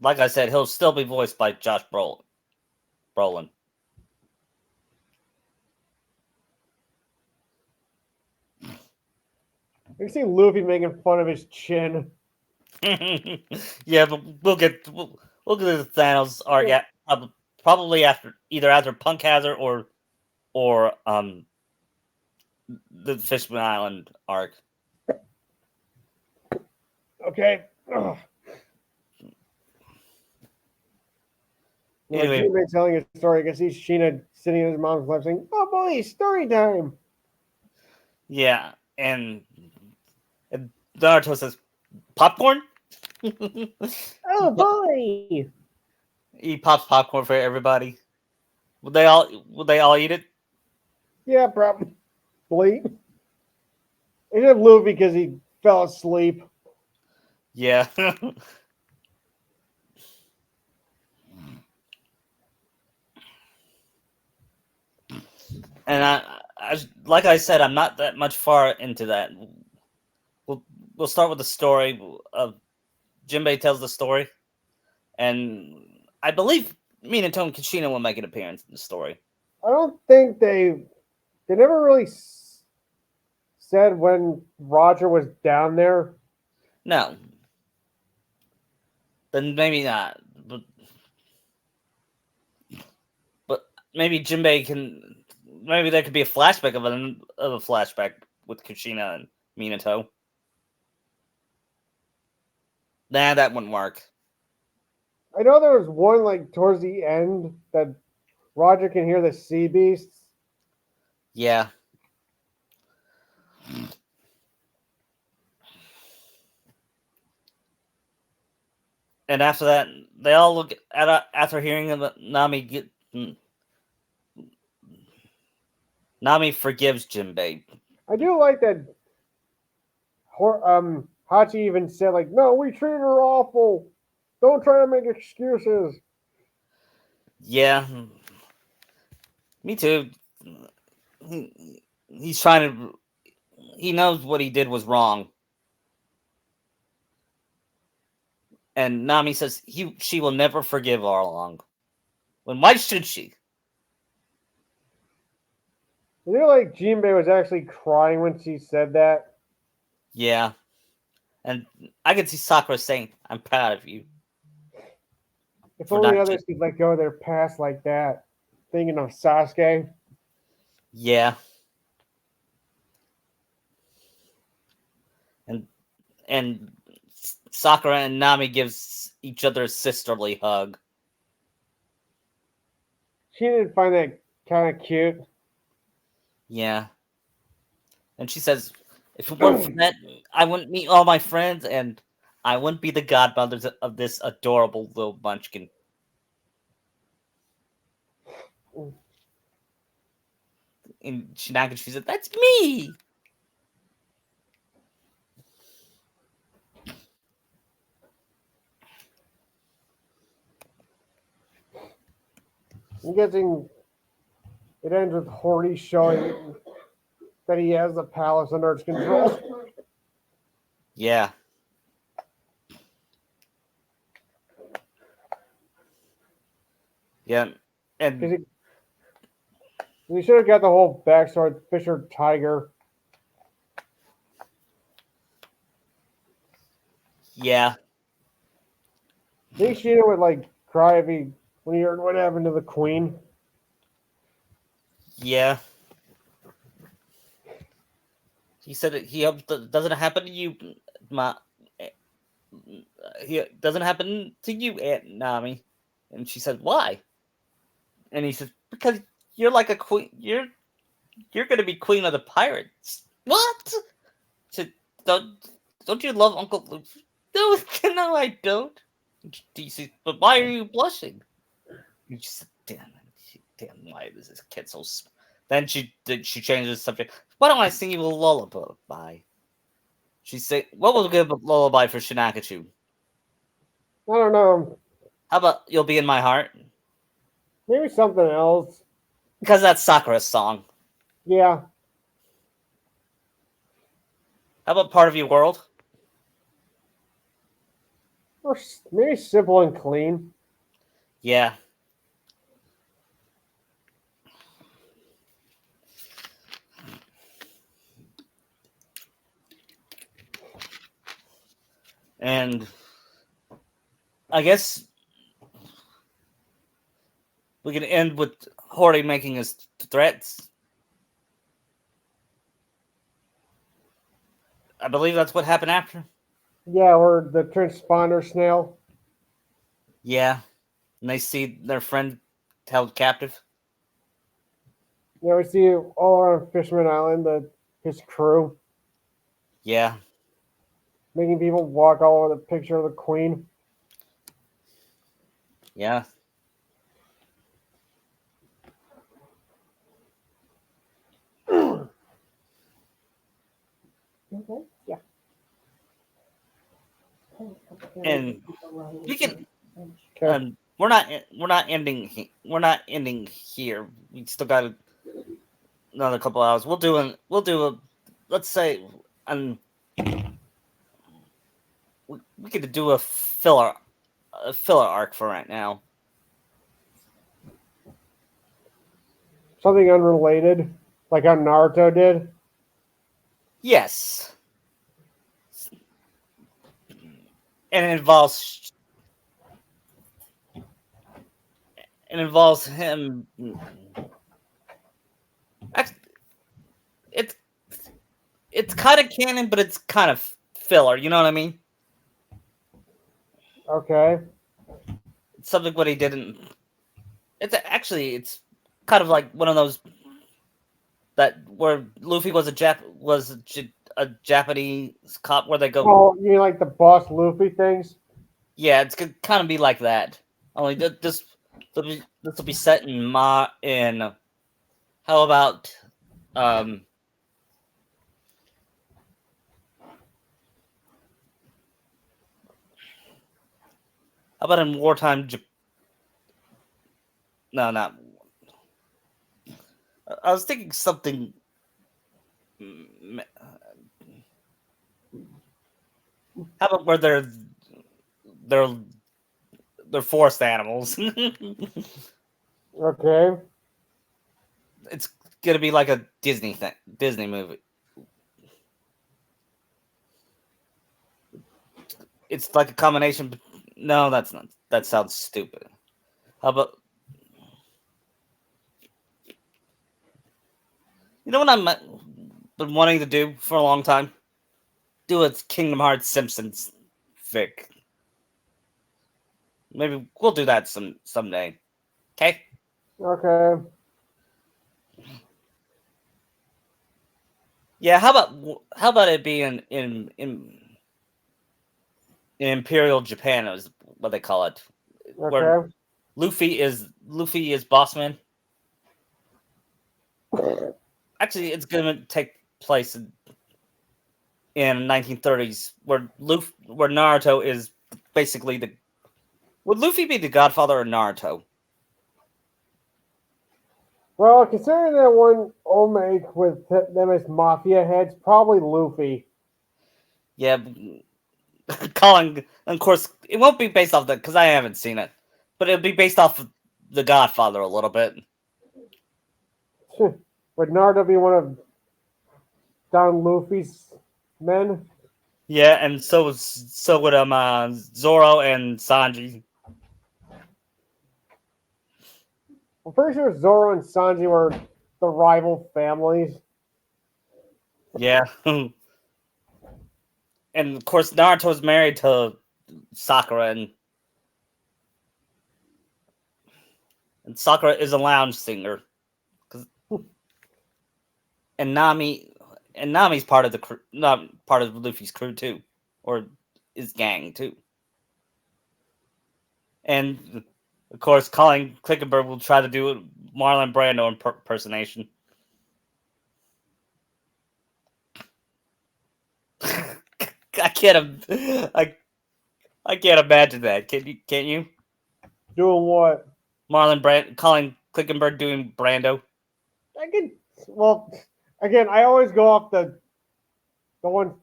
like I said, he'll still be voiced by Josh Brolin. You see Luffy making fun of his chin. Yeah, but we'll get to the Thanos arc probably after Punk Hazard or the Fishman Island arc. Okay. Ugh. Like Anyway, Jinbei telling his story, I guess he's Sheena sitting in his mom's lap saying, "Oh boy, story time." yeah, and Naruto says popcorn. Oh boy. He pops popcorn for everybody. Would they all eat it? Yeah, probably. Except Luffy because he fell asleep. Yeah. And like I said, I'm not that much far into that. We'll start with the story of Jinbei tells the story, and I believe Minato and Kushina will make an appearance in the story. I don't think they never really said when Roger was down there. No, then maybe not. But maybe Jinbei can. Maybe there could be a flashback of a flashback with Kushina and Minato. Nah, that wouldn't work. I know there was one like towards the end that Roger can hear the sea beasts. Yeah. And after that, they all look at after hearing that Nami forgives Jinbei. I do like that. Hachi even said like, "No, we treated her awful. Don't try to make excuses." Yeah, me too. He's trying to. He knows what he did was wrong, and Nami says she will never forgive Arlong. When why should she? I feel like Jinbei was actually crying when she said that. Yeah, and I could see Sakura saying, "I'm proud of you." If For only not. others could let go of their past like that. Thinking of Sasuke. Yeah, and Sakura and Nami gives each other a sisterly hug. She didn't find that kind of cute. Yeah, and she says, "If it weren't for that, I wouldn't meet all my friends, and I wouldn't be the godmother of this adorable little munchkin." And Shinaka, she said, "That's me." I'm guessing it ends with Horty showing that he has the palace under its control. Yeah. Yeah, Because and he should have got the whole backstory with Fisher Tiger. yeah, I think Sheena would like cry if when he heard what happened to the Queen. yeah. He said he hopes that doesn't happen to you, ma. He doesn't happen to you, Aunt Nami. And she said, "Why?" And he said, "Because you're like a queen. You're going to be queen of the pirates." What? She said, don't you love Uncle Luffy? No, no, I don't. He said, "But why are you blushing?" You just said, damn, why is this kid so? Then she changed the subject. Why don't I sing you a lullaby? She said, "What was a good lullaby for Shinakachu? I don't know. How about You'll Be in My Heart?" Maybe something else. Because that's Sakura's song. Yeah. How about Part of Your World? Or maybe simple and clean. Yeah. And I guess we can end with Hori making his threats. I believe that's what happened after. Yeah, or the transponder snail. Yeah. And they see their friend held captive. Yeah, we see all around Fishman Island his crew Yeah. making people walk all over the picture of the Queen. Yeah. Okay. Yeah. And we can Okay. we're not ending here. We still got to another couple hours. Let's say, um, we could do a filler arc for right now. Something unrelated, like how Naruto did. Yes, and it involves him. It's it's kind of canon, but it's kind of filler. You know what I mean? Okay. It's something what he didn't. It's kind of like one of those that where Luffy was a Japanese cop where they go. Oh, you mean like the Boss Luffy things? Yeah, it's gonna kind of be like that. Only this will be set in. How about um how about in wartime? No, not. I was thinking something. mm, How about where they're they're forest animals? Okay. It's gonna be like a Disney movie. It's like a combination. No, that's not. That sounds stupid. How about what I'm been wanting to do for a long time? Do a Kingdom Hearts Simpsons fic. Maybe we'll do that someday. Okay. Okay. Yeah. How about it be in Imperial Japan? Is what they call it. Where Okay. Luffy is bossman. Actually, it's gonna take place in 1930s, where Naruto is basically the. Would Luffy be the godfather of Naruto? Well, considering that one Omake with them as mafia heads, probably Luffy. Yeah, calling. Of course, it won't be based off that because I haven't seen it, but it'll be based off of the Godfather a little bit. Would Naruto be one of Don Luffy's men? Yeah, and so would Zoro and Sanji. I'm pretty sure Zoro and Sanji were the rival families. Yeah, and of course Naruto's married to Sakura, and Sakura is a lounge singer. 'Cause- And Nami's part of the crew, not part of Luffy's crew too, or his gang too. And of course, Colin Clickenberg will try to do Marlon Brando impersonation. I can't. I can't imagine that. Can you? Can you? Doing what? Colin Clickenberg doing Brando. I could. Well, again, I always go off the one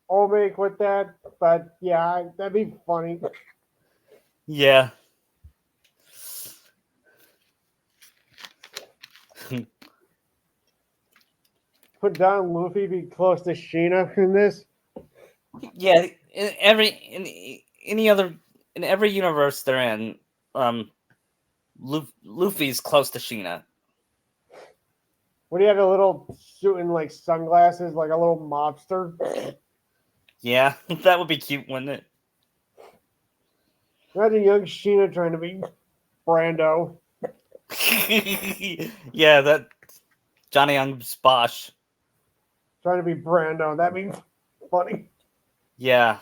Omake with that, but yeah, that'd be funny. Yeah. Put Don Luffy be close to Sheena in this. Yeah. In every universe they're in, um, Luffy's close to Sheena. When he had a little shooting like sunglasses, like a little mobster. Yeah, that would be cute, wouldn't it? Imagine young Sheena trying to be Brando. Yeah, that Johnny Young Sposh. Trying to be Brando. That'd be funny. Yeah,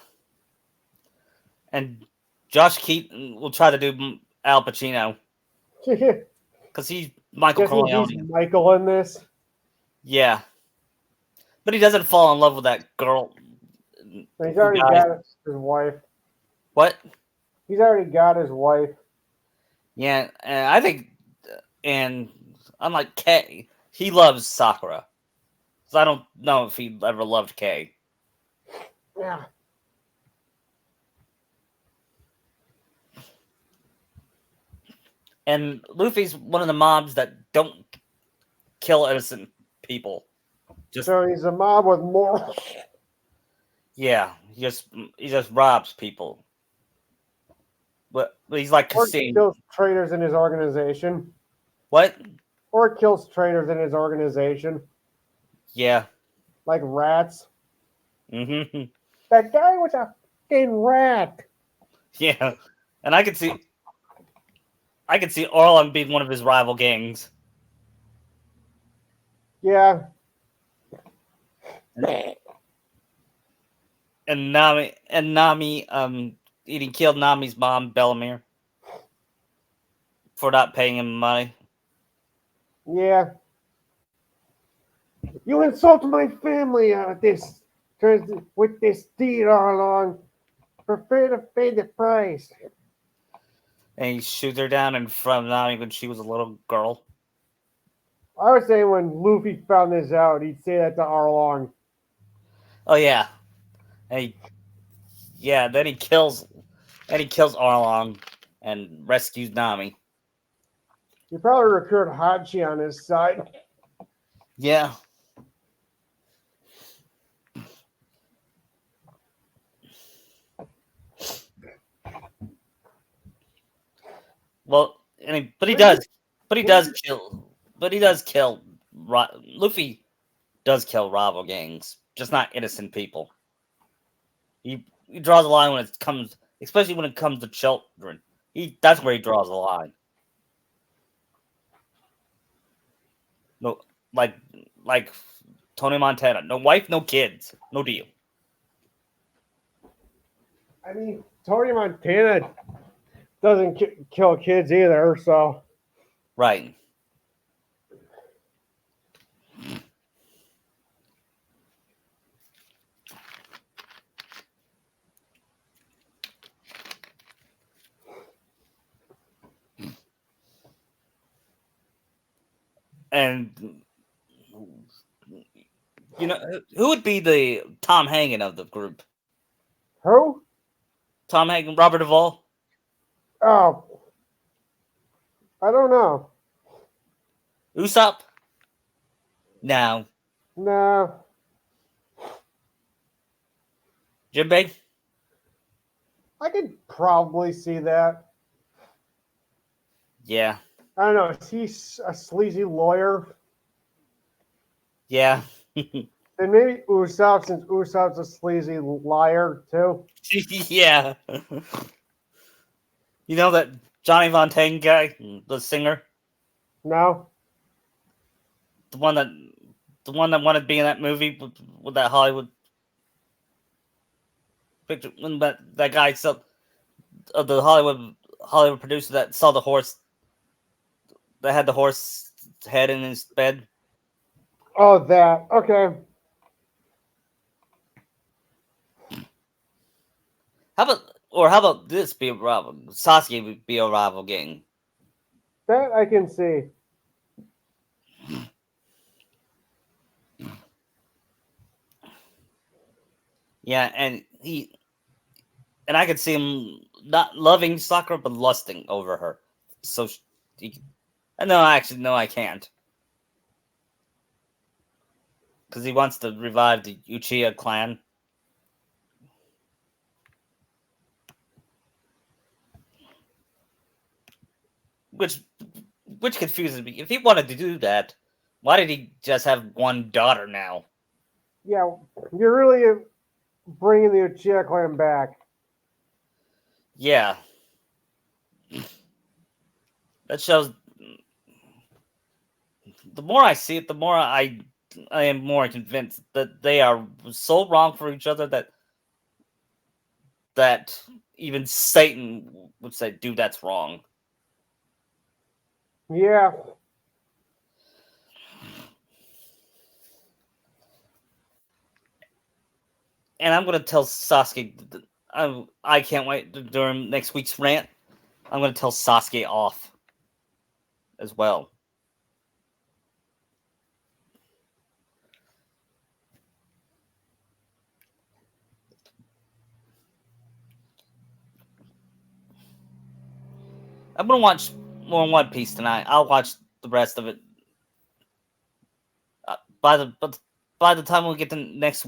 and Josh Keaton will try to do Al Pacino because he's Michael Guessing he's Corleone. Michael in this. Yeah, but he doesn't fall in love with that girl He's who already dies. got his wife. What? He's already got his wife. Yeah, and I think, and unlike Kay, he loves Sakura. So I don't know if he ever loved Kay. Yeah. And Luffy's one of the mobs that don't kill innocent people. So he's a mob with morals. Yeah, he just robs people. But he's like Or Casino. kills traitors in his organization. What? Or kills traitors in his organization. Yeah. Like rats. Mm-hmm. That guy was a fucking rat. Yeah. And I could see Arlong being one of his rival gangs. Yeah. And Nami he killed Nami's mom, Bellamere, for not paying him money. Yeah. You insult my family with this deed all along. Prefer to pay the price. And he shoots her down in front of Nami when she was a little girl. I would say when Luffy found this out, he'd say that to Arlong. Oh yeah. And then he kills Arlong and rescues Nami. He probably recruited Hachi on his side. Yeah. Well, but he does kill. Luffy does kill rival gangs, just not innocent people. He draws a line when it comes, especially when it comes to children. That's where he draws a line. No, like Tony Montana, no wife, no kids, no deal. I mean, Tony Montana doesn't kill kids either, so. Right. And you know who would be the Tom Hagen of the group? Who? Tom Hagen, Robert Duvall. Oh, I don't know. Usopp? No. No. Jinbei? I could probably see that. Yeah. I don't know. Is he a sleazy lawyer? Yeah. Then maybe Usopp, since Usopp's a sleazy liar too. Yeah. You know that Johnny Fontaine guy, the singer, No. the one that wanted to be in that movie with that Hollywood picture, when that guy saw the Hollywood producer that saw the horse that had the horse head in his bed. Oh, that. Okay. How about this be a rival? Sasuke would be a rival gang. That I can see. Yeah, and I could see him not loving Sakura but lusting over her. So no, actually, no, I can't. Because he wants to revive the Uchiha clan. Which confuses me. If he wanted to do that, why did he just have one daughter now? Yeah, you're really bringing the Uchiha clan back. Yeah. That shows. The more I see it, the more I am more convinced that they are so wrong for each other that even Satan would say, "Dude, that's wrong." Yeah. And I'm gonna tell Sasuke. I can't wait during next week's rant. I'm gonna tell Sasuke off as well. I'm gonna watch more One Piece tonight. I'll watch the rest of it by the time we get to next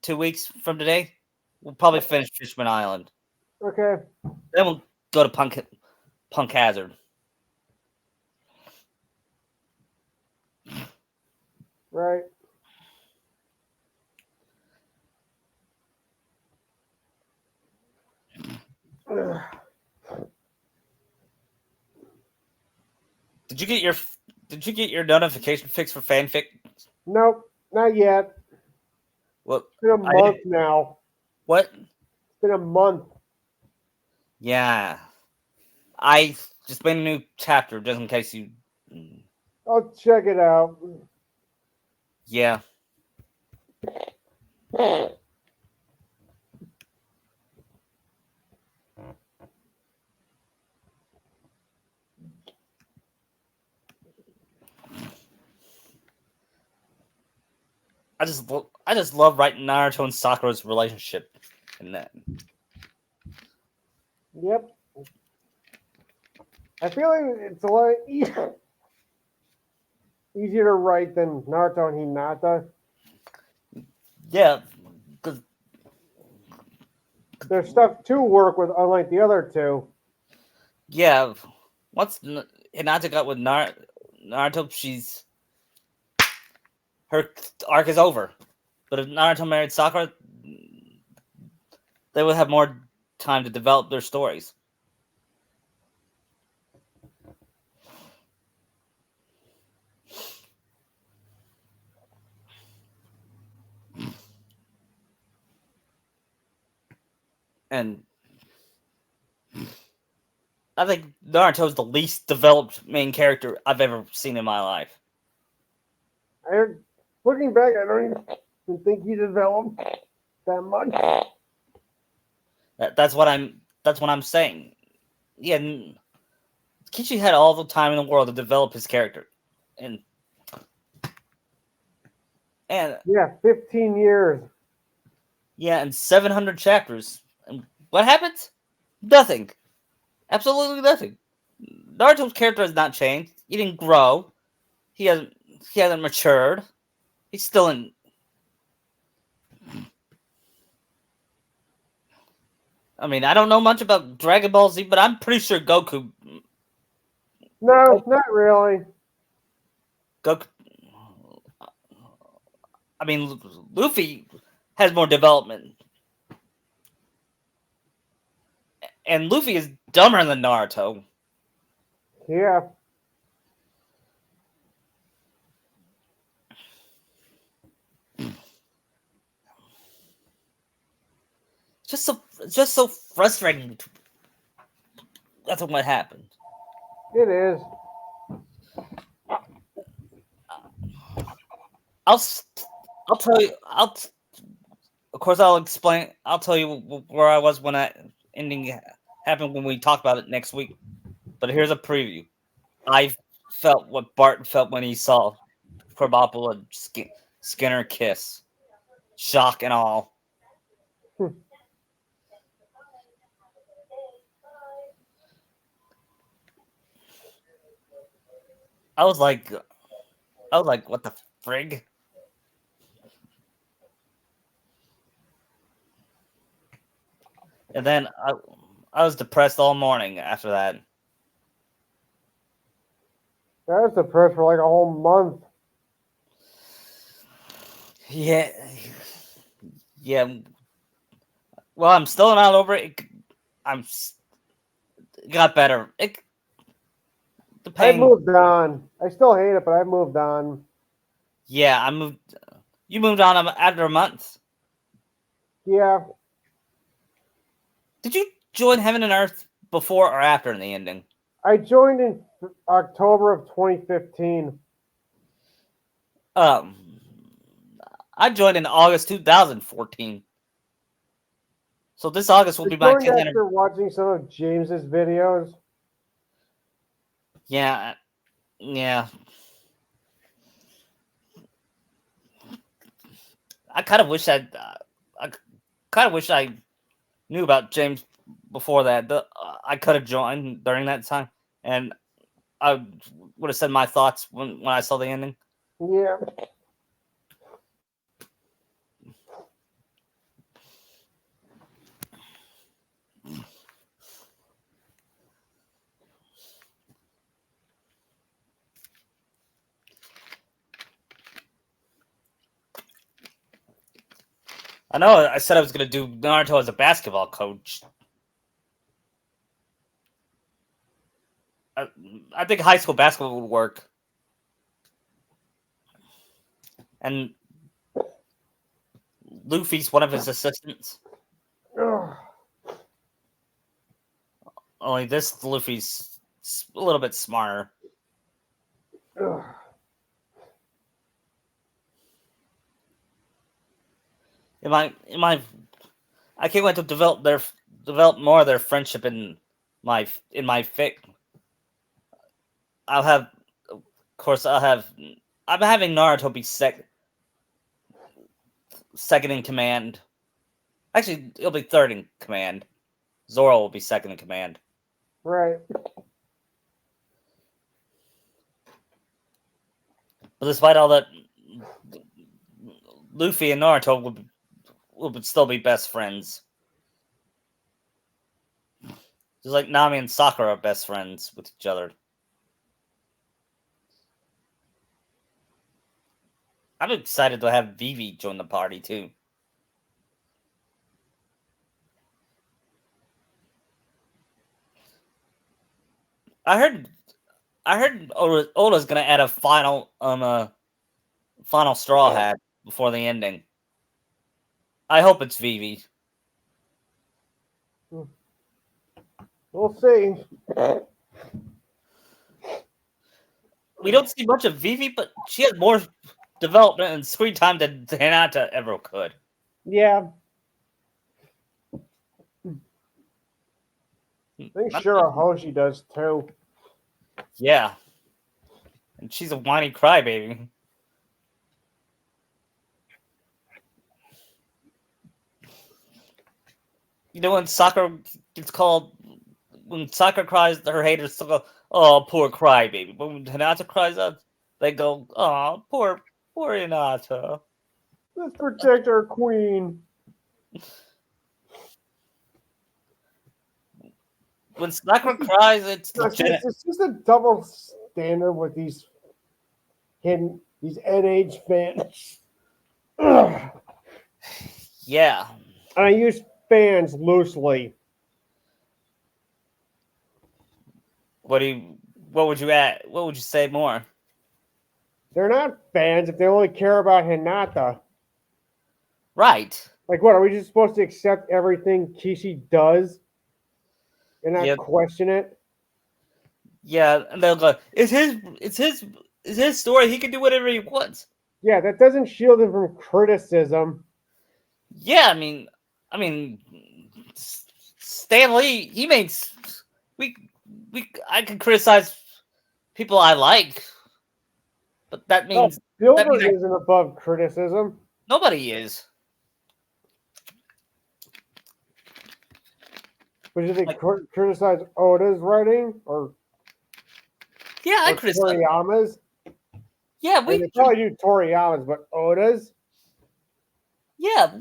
2 weeks from today. We'll probably finish Fishman Island. Okay. Then we'll go to Punk Hazard. Right. Did you get your notification fix for fanfic? Nope, not yet. Well, It's been a month now. what? It's been a month. Yeah, I just made a new chapter just in case you. I'll check it out. Yeah. I just love writing Naruto and Sakura's relationship, and that. Yep. I feel like it's a lot easier to write than Naruto and Hinata. Yeah, because There's stuff to work with, unlike the other two. yeah, once Hinata got with Naruto, her arc is over. But if Naruto married Sakura, they would have more time to develop their stories. And I think Naruto's the least developed main character I've ever seen in my life. Looking back, I don't even think he developed that much. That's what I'm saying. Yeah, Kishi had all the time in the world to develop his character, and Yeah, 15 years. yeah, and 700 chapters. And what happens? Nothing. Absolutely nothing. Naruto's character has not changed. He didn't grow. He hasn't matured. He's still in. I mean, I don't know much about Dragon Ball Z, but I'm pretty sure Goku. No, not really. Goku. I mean, Luffy has more development, and Luffy is dumber than Naruto. Yeah. Just so frustrating. That's what happened. It is. I'll tell you. Of course I'll explain. I'll tell you where I was when that ending happened when we talk about it next week. But here's a preview. I felt what Barton felt when he saw Krabappel and Skinner kiss, shock and all. I was like, what the frig? And then I was depressed all morning after that. I was depressed for like a whole month. Yeah, yeah. Well, I'm still not over it. It got better. The I pain. moved on. I still hate it, but I moved on. Yeah, I moved. You moved on after a month. Yeah. Did you join Heaven and Earth before or after the ending? I joined in October of 2015. I joined in August 2014. So this August will I be my joined 10th after anniversary. watching some of James's videos. Yeah, yeah. I kind of wish I knew about James before that. I could have joined during that time, and I would have said my thoughts when I saw the ending. Yeah. I know I said I was going to do Naruto as a basketball coach. I think high school basketball would work. And Luffy's one of his assistants. Ugh. Only this Luffy's a little bit smarter. Ugh. I can't wait to develop more of their friendship in my fic. I'm having Naruto be second in command. Actually, he'll be third in command. Zoro will be second in command. Right. But despite all that, Luffy and Naruto would still be best friends. Just like Nami and Sakura are best friends with each other. I'm excited to have Vivi join the party too. I heard Oda's gonna add a final straw hat before the ending. I hope it's Vivi. We'll see. We don't see much of Vivi, but she has more development and screen time than Hinata ever could. Yeah. I think Shirahoshi does too. Yeah. And she's a whiny crybaby. You know when Sakura cries, her haters still go, "Oh, poor crybaby." But when Hinata cries out, they go, "Oh, poor Hinata." Let's protect our queen. When Sakura cries, it's legit. It's just a double standard with these NH fans. Ugh. Yeah. And I use fans loosely. What would you add? What would you say more? They're not fans if they only care about Hinata. Right. Like, what, are we just supposed to accept everything Kishi does and not question it? Yeah, and they'll go, it's his story. He can do whatever he wants. Yeah, that doesn't shield him from criticism. Yeah, I mean, Stan Lee, he makes I can criticize people I like, but that means Gilbert isn't above criticism. Nobody is. But did they criticize Oda's writing or I criticize Toriyama's? Yeah, they probably do Toriyama's, but Oda's. Yeah,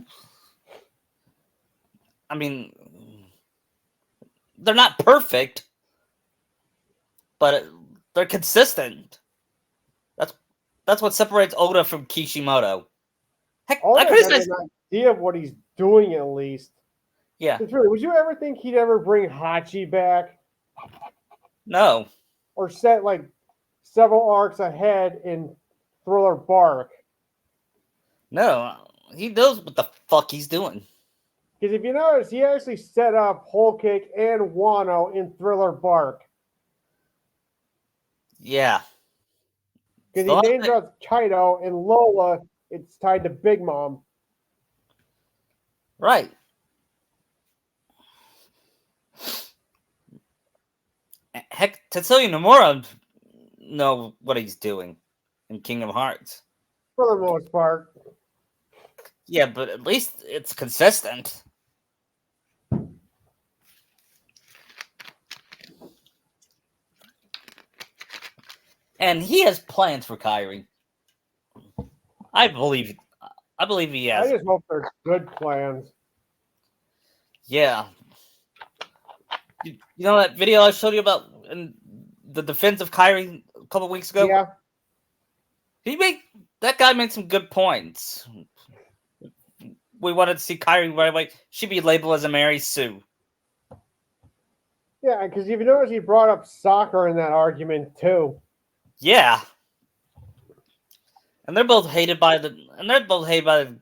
I mean, they're not perfect, but they're consistent. That's what separates Oda from Kishimoto. Heck, I criticize an idea of what he's doing at least. Yeah. It's really, would you ever think he'd ever bring Hachi back? No. Or set like several arcs ahead in Thriller Bark? No, he knows what the fuck he's doing. Because if you notice, he actually set up Whole Cake and Wano in Thriller Bark. Yeah. Because he names out Kaido and Lola, it's tied to Big Mom. Right. Heck, Tetsuya Nomura know what he's doing in Kingdom Hearts. For the most part. Yeah, but at least it's consistent. and he has plans for Kyrie. I believe he I has. just hope they're good plans. Yeah. You know that video I showed you about the defense of Kyrie a couple weeks ago? Yeah. That guy made some good points. We wanted to see Kyrie right away. She'd be labeled as a Mary Sue. Yeah, because if you notice, he brought up soccer in that argument too. Yeah. And they're both hated by the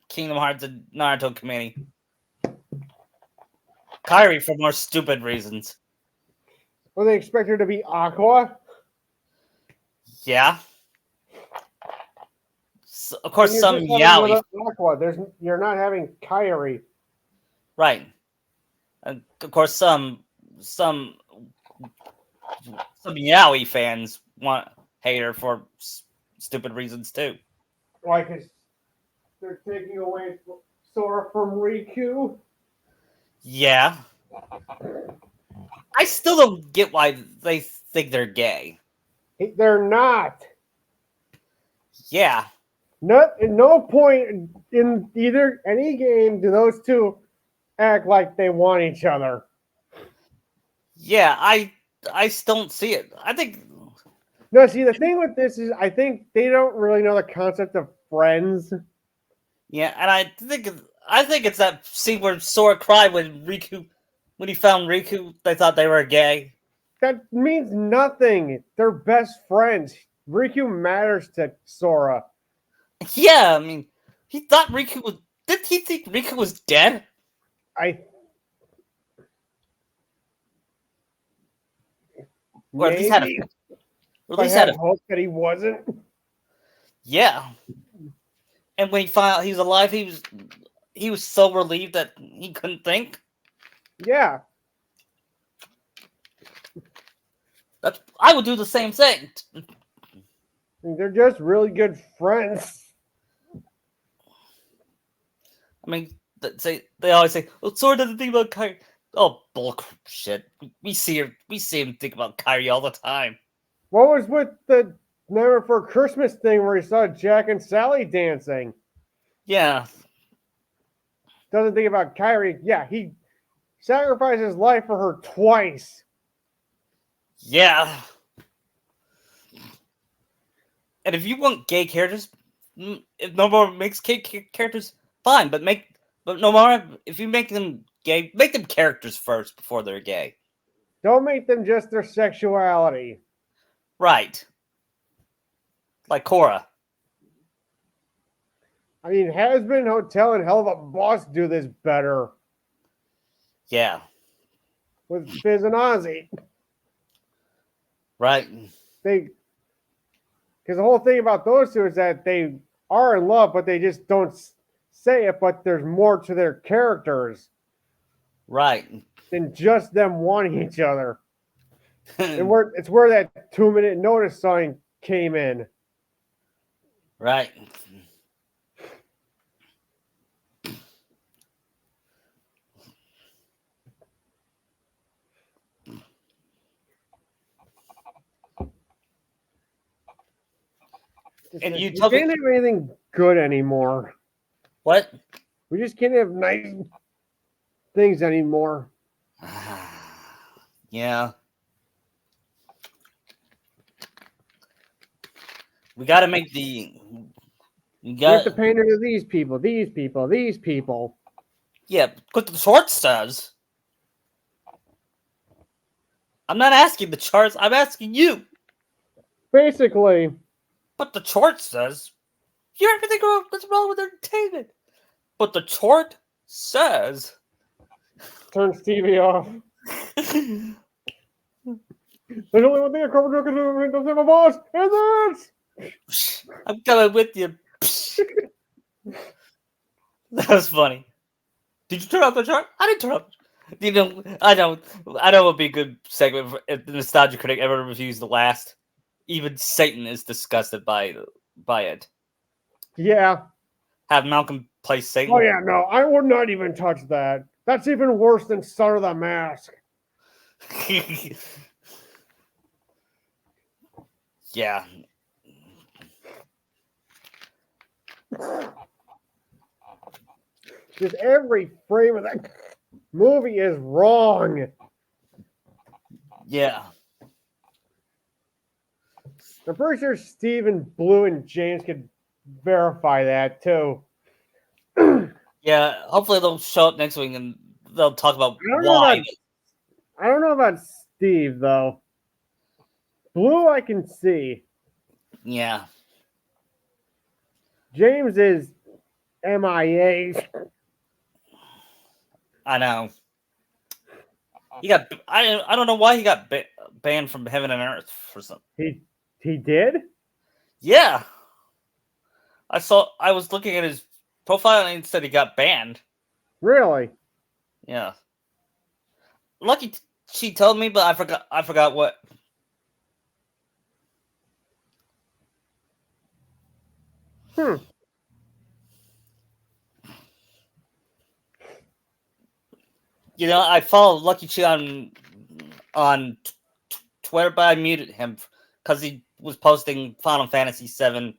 Kingdom Hearts and Naruto community. Kyrie for more stupid reasons. Well, they expect her to be Aqua. Yeah. So, of course, And you're some just having yaoi. another Aqua. You're not having Kyrie. Right. And of course, some yaoi fans hate her for stupid reasons too. Like they're taking away Sora from Riku. Yeah. I still don't get why they think they're gay. They're not. Yeah. Not at no point in either any game do those two act like they want each other. Yeah, I still don't see it. I think No, see the thing with this is I think they don't really know the concept of friends. yeah, and I think it's that scene where Sora cried when he found Riku, they thought they were gay. That means nothing. They're best friends. Riku matters to Sora. Yeah, I mean, he thought Riku was. Did he think Riku was dead? Or at least had Maybe. or at least had a hope that he wasn't. yeah. And when he found out he was alive, he was so relieved that he couldn't think. Yeah. I would do the same thing. They're just really good friends. I mean, they always say, "Well, Sora doesn't think about Kyrie." Oh, bullshit! We see him think about Kyrie all the time. What was with the Never for Christmas thing where he saw Jack and Sally dancing? Yeah, Doesn't think about Kyrie. Yeah, he sacrificed his life for her twice. yeah. And if you want gay characters, if no more makes gay characters, fine. But no more. If you make them gay, make them characters first before they're gay. Don't make them just their sexuality. Right. Like Korra. I mean, Has-Been Hotel and Hell of a Boss do this better. Yeah. With Fizz and Ozzy. Right. Because the whole thing about those two is that they are in love, but they just don't say it, but there's more to their characters. Right. Than just them wanting each other. And it's where that 2-minute notice sign came in. Right. And you can't have anything good anymore. What? We just can't have nice things anymore. Yeah. We got to make the. We have to pander to these people. Yeah, what the chart says. I'm not asking the charts. I'm asking you. Basically. But the chart says. You're everything that's wrong with entertainment. But the chart says. Turn Stevie off. There's only one thing a corporate can do doesn't have a boss, and that's. I'm coming with you. That was funny. Did you turn off the chart? I didn't turn off. You know, I know it would be a good segment if the Nostalgia Critic ever reviews The Last. Even Satan is disgusted by it. Yeah. Have Malcolm play Satan. Oh yeah, no, I would not even touch that. That's even worse than Son of the Mask. Yeah. Just every frame of that movie is wrong. Yeah. I'm pretty sure Steven, Blue, and James could verify that too. Yeah. Hopefully they'll show up next week and they'll talk about I don't know why. about I don't know about Steve though. Blue I can see. Yeah. James is MIA. I know. He got. I don't know why he got banned from Heaven and Earth for some. He did? Yeah. I was looking at his profile and it said he got banned. Really? Yeah. Lucky she told me, but I forgot what. Hmm. You know, I follow Lucky Chi on Twitter, but I muted him because he was posting Final Fantasy VII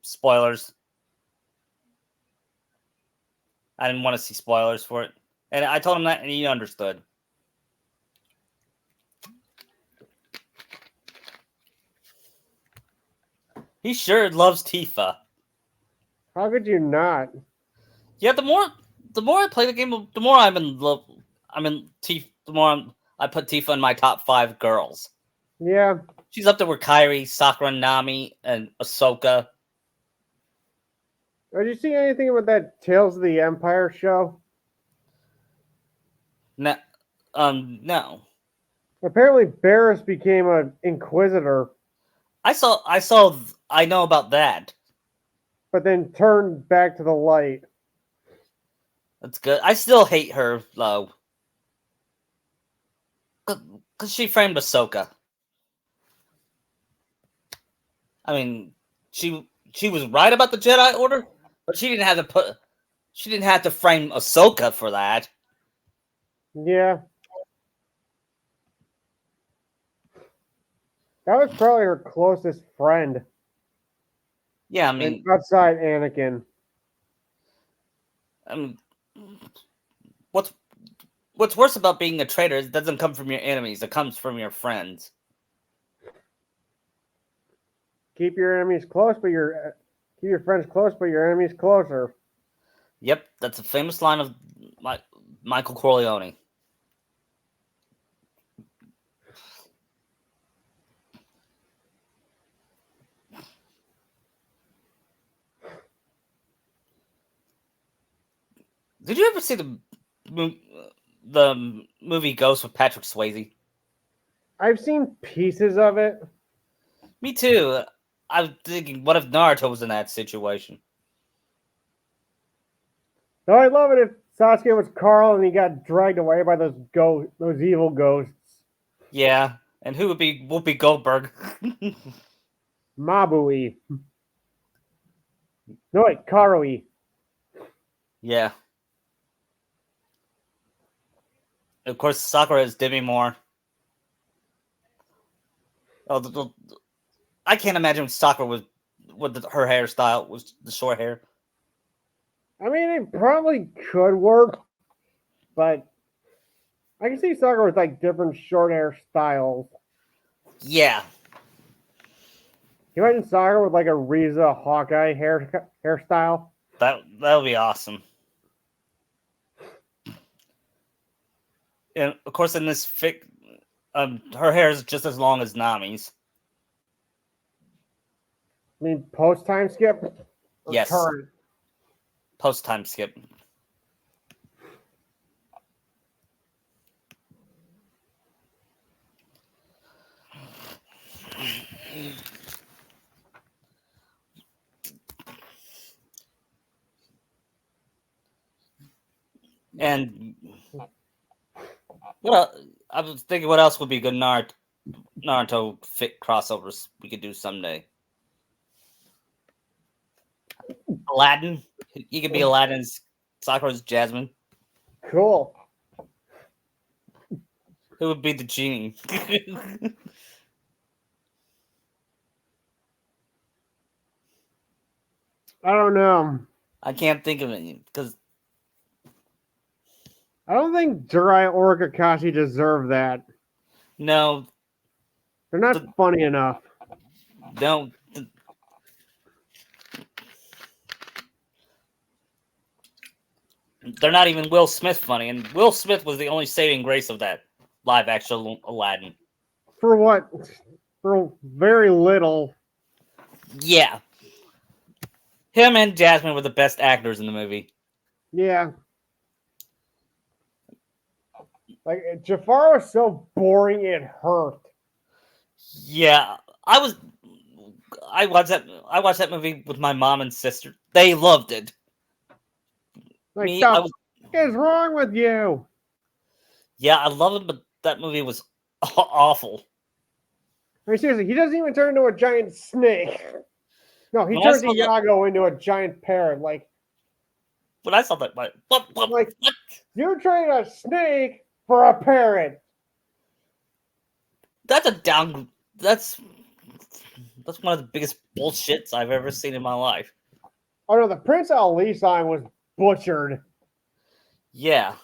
spoilers. I didn't want to see spoilers for it, and I told him that, and he understood. He sure loves Tifa. How could you not? Yeah, the more I play the game, the more I'm in love. I'm in Tifa. The more I put Tifa in my top 5 girls. Yeah. She's up there with Kairi, Sakura, Nami, and Ahsoka. Did you see anything about that Tales of the Empire show? No. No. Apparently Barris became an Inquisitor, I know about that. but then turned back to the light. That's good. I still hate her though, because she framed Ahsoka. I mean, she was right about the Jedi Order, but she didn't have to frame Ahsoka for that. Yeah. That was probably her closest friend. Yeah, And outside Anakin. I mean, what's worse about being a traitor is it doesn't come from your enemies; it comes from your friends. Keep your enemies close, but keep your friends close, but your enemies closer. Yep, that's a famous line of Michael Corleone. Did you ever see the movie Ghost with Patrick Swayze? I've seen pieces of it. Me too. I was thinking, what if Naruto was in that situation? Though I'd love it if Sasuke was Carl and he got dragged away by those evil ghosts. Yeah, and who would be Whoopi Goldberg? Mabui. No, wait, Karui. Yeah. Of course, Sakura is Demi Moore. Oh, I can't imagine Sakura with her hairstyle was the short hair. I mean, it probably could work, but I can see Sakura with like different short hair styles. Yeah. Can you imagine Sakura with like a Riza Hawkeye hairstyle? That would be awesome. And of course, in this her hair is just as long as Nami's. I mean, post time skip? Yes. Current? Post time skip. And well, I was thinking, what else would be good Naruto fit crossovers we could do someday? Aladdin. He could be Aladdin's Sakura's Jasmine. Cool. Who would be the genie? I don't know. I can't think of it because I don't think Jirai or Kakashi deserve that. no, They're not the, funny enough. no, they're not even Will Smith funny, and Will Smith was the only saving grace of that live action Aladdin. For what? For very little. Yeah, him and Jasmine were the best actors in the movie. Yeah. Like Jafar was so boring it hurt. Yeah, I watched that movie with my mom and sister. They loved it. Like Me, the I f- was is wrong with you? yeah, I love it, but that movie was awful. I mean, seriously, he doesn't even turn into a giant snake. No, he When I turns saw that, Iago into a giant parrot. when I saw that, Like what? you're trading a snake for a parrot. That's a down. That's one of the biggest bullshits I've ever seen in my life. Oh no, the Prince Ali sign was butchered. Yeah,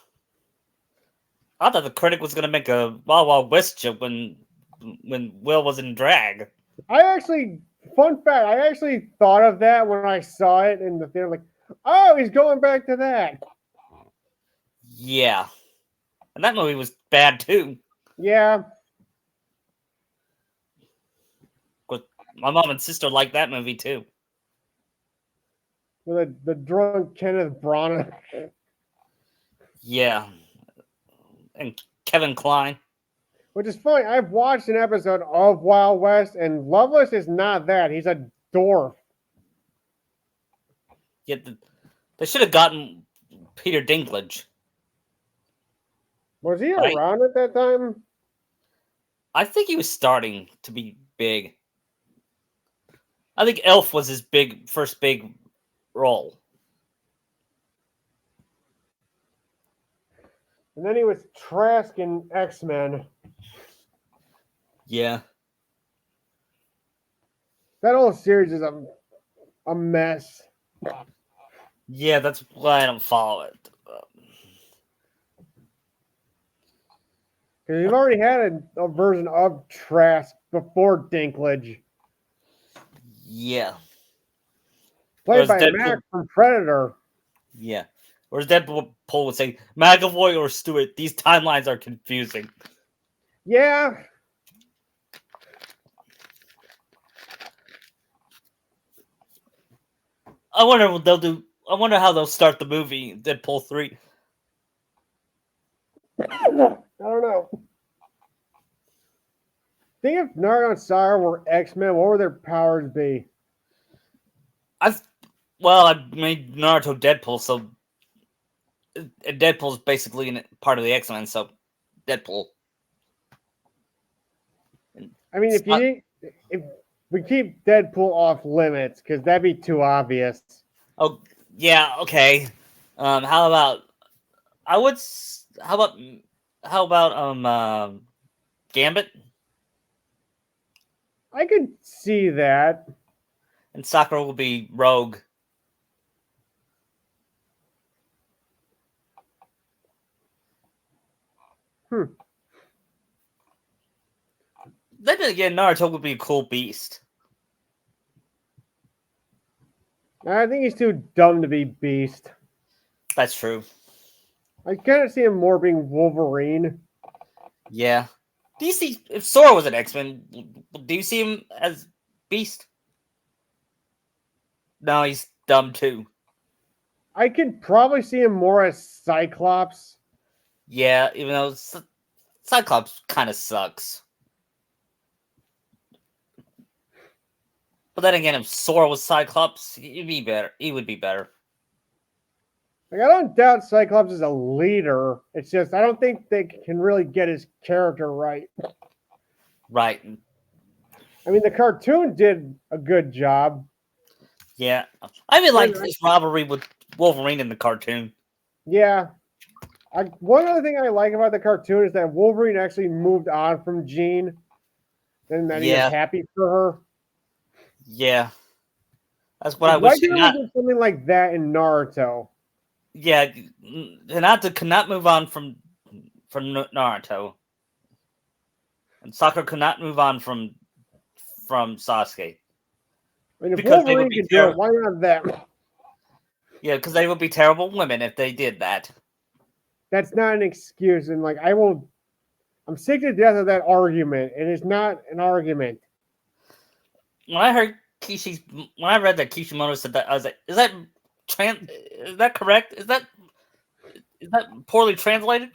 I thought the critic was gonna make a Wild Wild West joke when Will was in drag. Fun fact, I actually thought of that when I saw it in the theater. Like, oh, he's going back to that. Yeah, and that movie was bad too. Yeah, But my mom and sister liked that movie too. the drunk Kenneth Branagh. Yeah, and Kevin Kline. Which is funny. I've watched an episode of Wild West, and Loveless is not that. He's a dwarf. Yeah, they should have gotten Peter Dinklage. Was he Right? around at that time? I think he was starting to be big. I think Elf was his first big role. And then he was Trask in X-Men. Yeah. That whole series is a mess. Yeah, that's why I don't follow it. Because you've already had a version of Trask before Dinklage, Yeah. played by Mac from Predator. Yeah. Or as Deadpool would say, McAvoy or Stewart, these timelines are confusing. Yeah. I wonder what they'll do. I wonder how they'll start the movie, Deadpool 3. I don't know. Think if Naruto and Sakura were X-Men, what would their powers be? I made Naruto Deadpool, so Deadpool's basically part of the X-Men, so Deadpool. I mean, if we keep Deadpool off limits, because that'd be too obvious. Oh yeah, okay. How about I would? How about Gambit I could see that. and Sakura will be Rogue. Hmm. Then again, Naruto would be a cool beast. I think he's too dumb to be Beast. That's true. I kind of see him more being Wolverine. Yeah. Do you see if Sora was an X-Men? Do you see him as Beast? No, he's dumb too. I could probably see him more as Cyclops. Yeah, even though Cyclops kind of sucks. But then again, if Sora was Cyclops, he'd be better. He would be better. Like, I don't doubt Cyclops is a leader. It's just I don't think they can really get his character right. Right. I mean, the cartoon did a good job. Yeah. I even liked his rivalry with Wolverine in the cartoon. Yeah. One other thing I like about the cartoon is that Wolverine actually moved on from Jean and that he was happy for her. Yeah. That's what I Why wish. can't we do something like that in Naruto? Yeah, Hinata cannot move on from Naruto, and Sakura cannot move on from Sasuke. I mean, if Because they would Wolverine be can do it, why not them? Yeah, because they would be terrible women if they did that. That's not an excuse, and like I'm sick to death of that argument. It is not an argument. When I read that Kishimoto said that, I was like, is that correct? Is that poorly translated?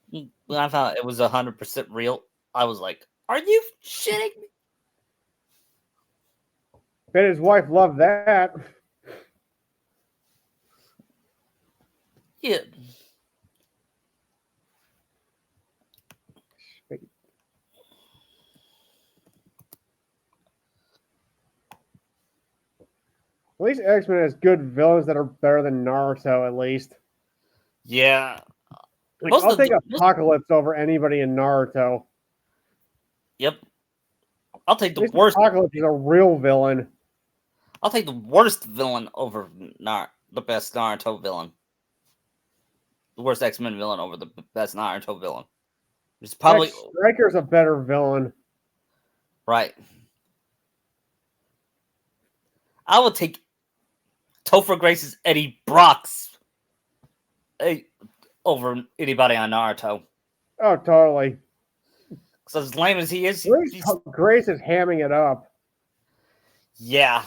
When I found it was 100% real, I was like, are you shitting me? Bet his wife loved that. Yeah. At least X-Men has good villains that are better than Naruto, at least. Yeah. Like, I'll take Apocalypse over anybody in Naruto. Yep. I'll take the worst. Apocalypse is a real villain. I'll take the worst villain over the best Naruto villain. The worst X-Men villain over the best Naruto villain. It's probably Striker's a better villain. Right. I will take Topher Grace's Eddie Brock's over anybody on Naruto. Oh, totally. So as lame as he is, Grace is hamming it up. Yeah.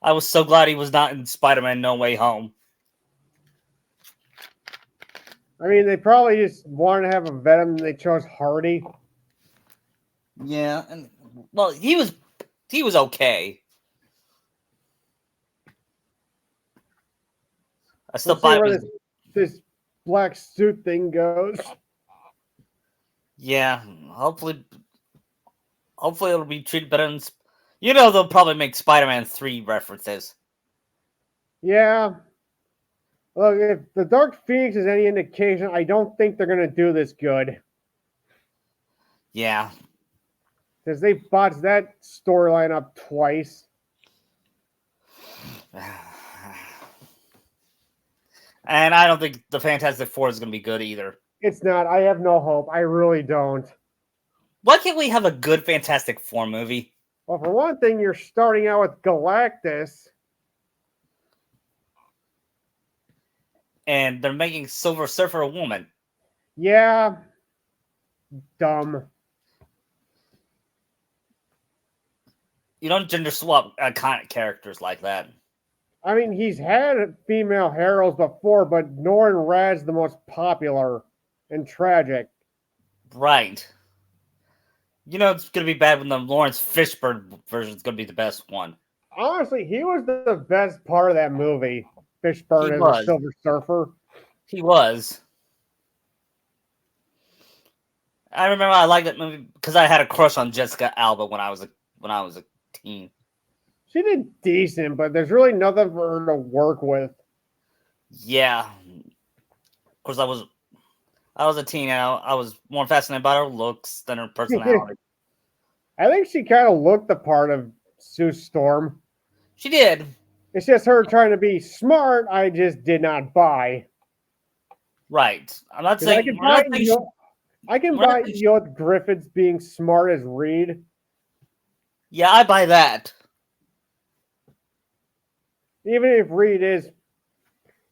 I was so glad he was not in Spider-Man No Way Home. I mean, they probably just wanted to have a Venom and they chose Hardy. Yeah, and well, he was okay. I still buy where this black suit thing goes. Yeah, hopefully it'll be treated better than... they'll probably make Spider-Man 3 references. Yeah. Look, if the Dark Phoenix is any indication, I don't think they're going to do this good. Yeah. Because they botched that storyline up twice. And I don't think the Fantastic Four is going to be good either. It's not. I have no hope. I really don't. Why can't we have a good Fantastic Four movie? Well, for one thing, you're starting out with Galactus. And they're making Silver Surfer a woman. Yeah. Dumb. You don't gender swap iconic characters like that. I mean, he's had female heroes before, but Norrin Radd's the most popular and tragic. Right. It's going to be bad when the Lawrence Fishburne version is going to be the best one. Honestly, he was the best part of that movie. Fishburne as a Silver Surfer. He was. I remember I liked that movie because I had a crush on Jessica Alba when I was a teen. She did decent, but there's really nothing for her to work with. Yeah. Of course, I was a teen. I was more fascinated by her looks than her personality. I think she kind of looked the part of Sue Storm. She did. It's just her trying to be smart. I just did not buy. Right. I'm not saying. I can buy Yoth Griffiths being smart as Reed. Yeah, I buy that. Even if Reed is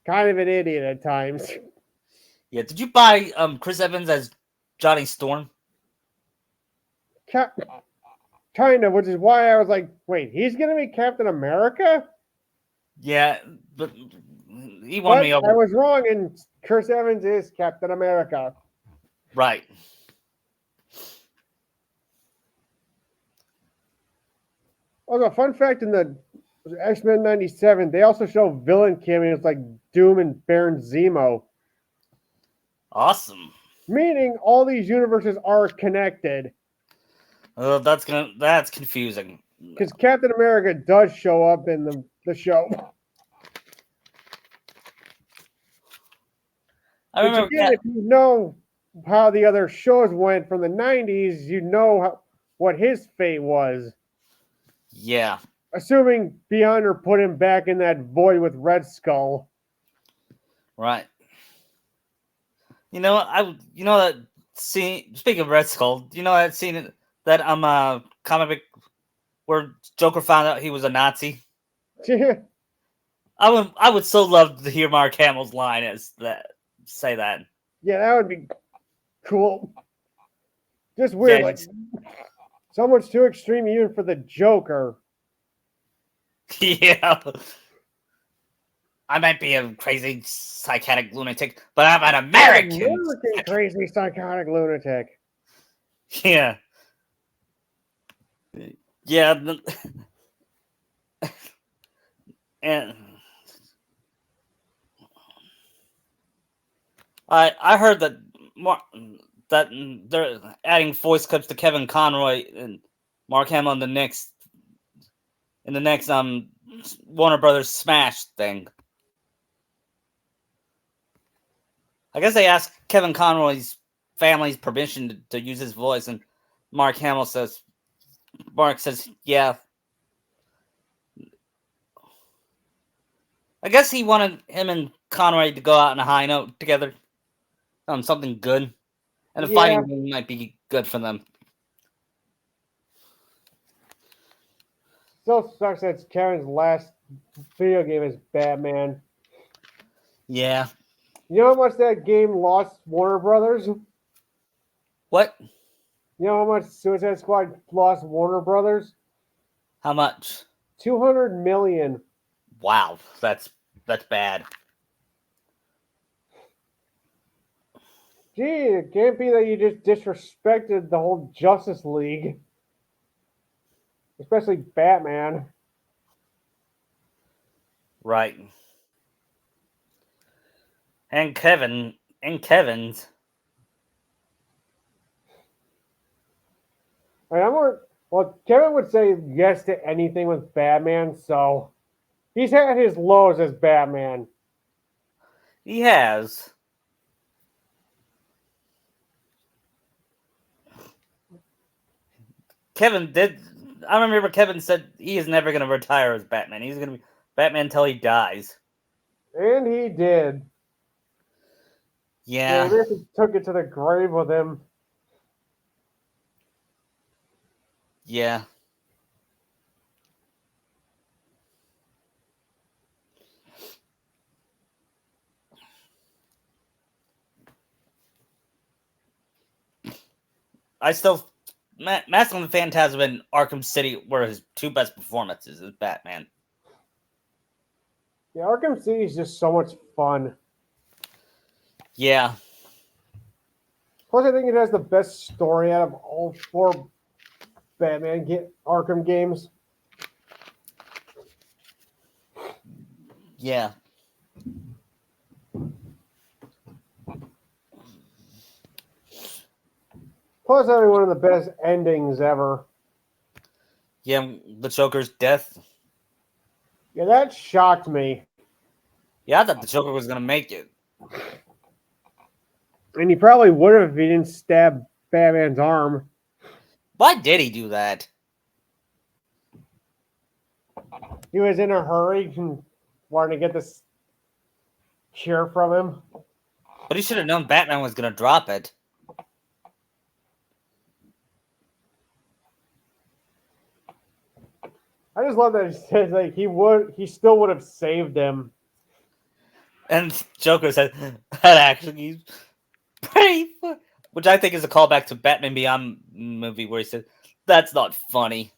kind of an idiot at times. Yeah, did you buy Chris Evans as Johnny Storm? Kind of, which is why I was like, wait, he's going to be Captain America? Yeah, but he won me over. I was wrong, and Chris Evans is Captain America. Right. Also, fun fact in the X-Men 97, they also show villain cameos like Doom and Baron Zemo. Awesome. Meaning all these universes are connected. That's confusing. Because Captain America does show up in the show. I remember if you know how the other shows went from the 90s, you know what his fate was. Yeah, Assuming Beyonder put him back in that void with Red Skull. right. You know that scene. Speaking of Red Skull, you know that scene that comic book where Joker found out he was a Nazi. Yeah, I would so love to hear Mark Hamill's line as that say that. that would be cool. Just weird, Yeah, like so much too extreme even for the Joker. yeah. I might be a crazy psychotic lunatic, but I'm an American. American crazy psychotic lunatic. Yeah, yeah, and I heard that that they're adding voice clips to Kevin Conroy and Mark Hamill in the next Warner Brothers Smash thing. I guess they asked Kevin Conroy's family's permission to use his voice, and Mark says, yeah. I guess he wanted him and Conroy to go out on a high note together on something good, and a fighting game might be good for them. Still sucks that Kevin's last video game is Batman. Yeah. You know how much that game lost Warner Brothers? What? You know how much Suicide Squad lost Warner Brothers? How much? 200 million. Wow, that's bad. Gee, it can't be that you just disrespected the whole Justice League. Especially Batman. Right. And Kevin's. Well, Kevin would say yes to anything with Batman, so he's had his lows as Batman. He has. Kevin did. I remember Kevin said he is never going to retire as Batman. He's going to be Batman until he dies. And he did. Yeah. He basically took it to the grave with him. Yeah. Mask of the Phantasm and Arkham City were his two best performances as Batman. Yeah, Arkham City is just so much fun. Yeah. Plus, I think it has the best story out of all four Batman Arkham games. Yeah. Plus, having one of the best endings ever. Yeah, the Joker's death. Yeah, that shocked me. Yeah, I thought the Joker was going to make it. And he probably would have if he didn't stab Batman's arm. Why did he do that? He was in a hurry and wanted to get this cure from him. But he should have known Batman was going to drop it. I just love that he says like he still would have saved him. And Joker said that actually is pretty fun. Which I think is a callback to Batman Beyond movie where he said, that's not funny.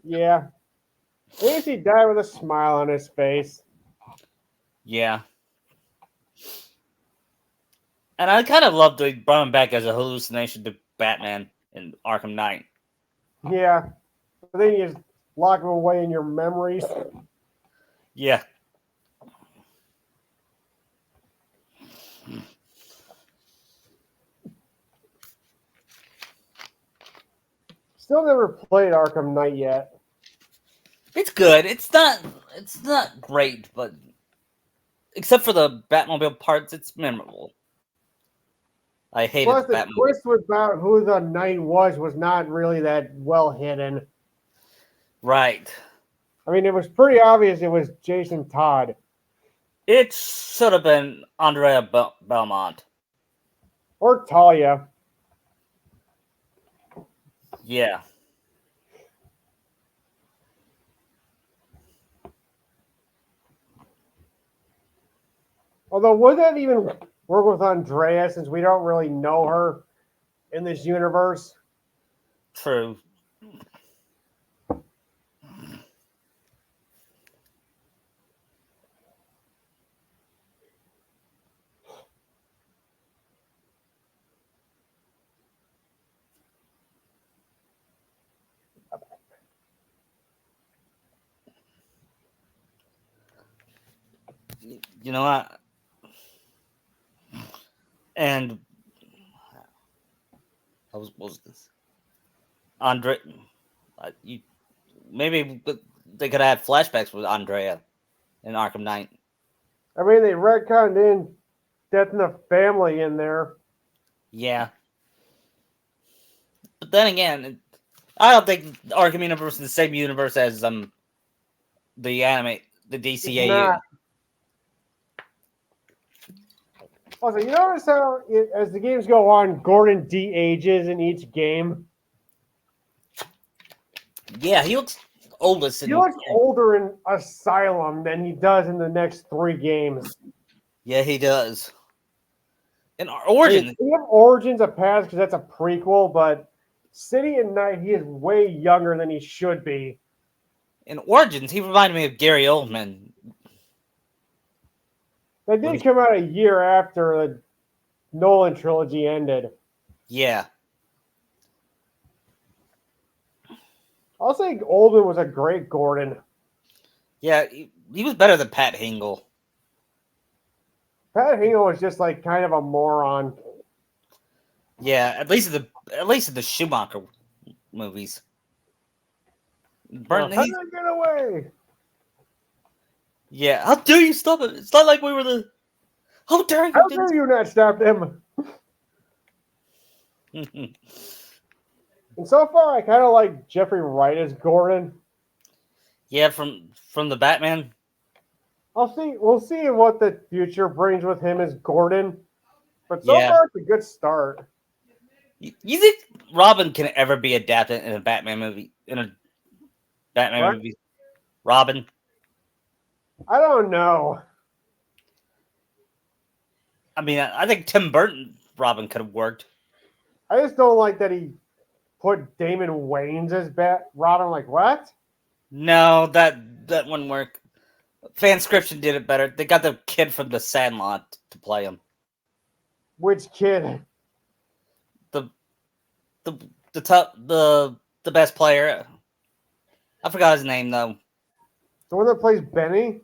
Yeah. At least he died with a smile on his face. Yeah. And I kind of loved they brought him back as a hallucination to Batman in Arkham Knight. Yeah. But then you just lock him away in your memories. Yeah. Still never played Arkham Knight yet. It's good. It's not great, but except for the Batmobile parts, it's memorable. I hated Plus, the that movie. twist about who the knight was not really that well hidden. Right. I mean, it was pretty obvious it was Jason Todd. It should have been Andrea Belmont. Or Talia. Yeah. Although, would that even work with Andrea since we don't really know her in this universe? True. You know what? And what was this? Andre, you, maybe they could have flashbacks with Andrea in Arkham Knight. I mean, they retconned in Death in the Family in there. Yeah, but then again, I don't think Arkham Universe is the same universe as the anime, the It's DCAU. not. Also, you notice how, as the games go on, Gordon de-ages in each game? Yeah, he looks oldest He in. looks older in Asylum than he does in the next 3 games. Yeah, he does. In I Origin, mean, we have Origins of Past because that's a prequel, but City and Night, he is way younger than he should be. he reminded me of Gary Oldman. That did come out a year after the Nolan trilogy ended. Yeah. I'll say Oldman was a great Gordon. Yeah, he was better than Pat Hingle. Pat Hingle was just like kind of a moron. Yeah, at least in the Schumacher movies. How did I get away? Yeah, how dare you stop it? It's not like we were the. How dare you? How dare you not stop them? And so far, I kind of like Jeffrey Wright as Gordon. Yeah, from the Batman. We'll see what the future brings with him as Gordon. But so Yeah. far, it's a good start. You think Robin can ever be adapted in a Batman movie? Movie? Robin? I don't know. I mean, I think Tim Burton Robin could have worked. I just don't like that he put Damon Wayans as Robin. Like, what? No, that wouldn't work. Fanscription did it better. They got the kid from The Sandlot to play him. Which kid? The best player. I forgot his name though. The one that plays Benny?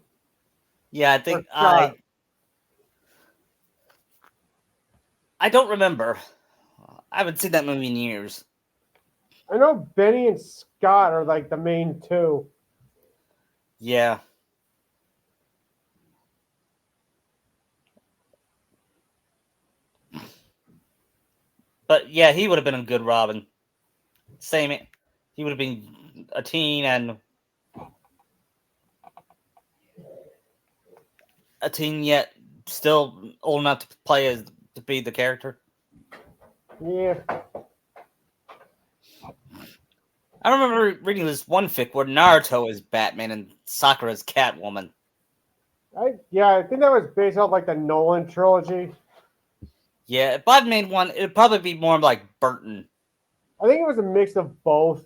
Yeah, I think I don't remember. I haven't seen that movie in years. I know Benny and Scott are like the main two. Yeah. But yeah, he would have been a good Robin. Same. He would have been a teen yet still old enough to be the character. Yeah. I remember reading this one fic where Naruto is Batman and Sakura is Catwoman. I think that was based off like the Nolan trilogy. Yeah, if I'd made one, it'd probably be more like Burton. I think it was a mix of both.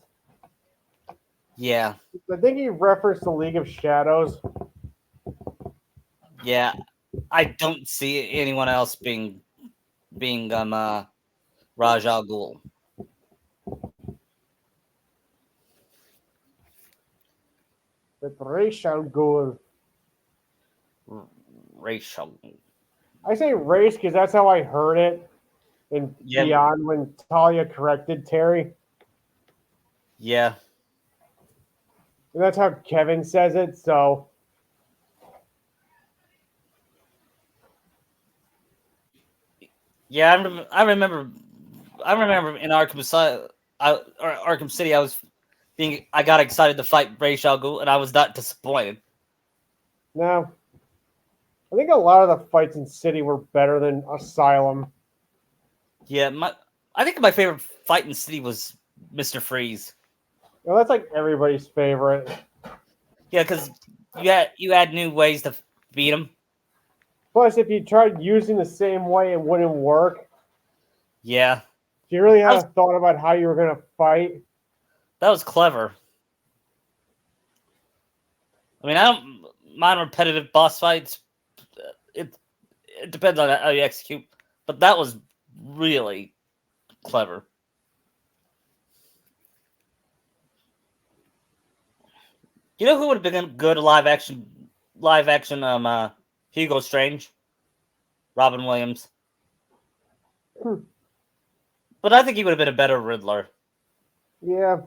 Yeah. I think he referenced the League of Shadows. Yeah. I don't see anyone else being Raj Al Ghul. With Ra's al Ghul. Racial. I say race because that's how I heard it in Beyond when Talia corrected Terry. Yeah. And that's how Kevin says it, so. Yeah, I remember in Arkham City, I got excited to fight Ra's al Ghul, and I was not disappointed. Now, I think a lot of the fights in City were better than Asylum. Yeah, I think my favorite fight in City was Mr. Freeze. Well, that's like everybody's favorite. Yeah, because you had new ways to beat him. Plus, if you tried using the same way, it wouldn't work. Yeah, If you really had that was, a thought about how you were going to fight. that was clever. I mean, I don't mind repetitive boss fights. It it depends on how you execute, but that was really clever. You know who would have been a good live action Hugo Strange, Robin Williams. Hmm. But I think he would have been a better Riddler. Yeah.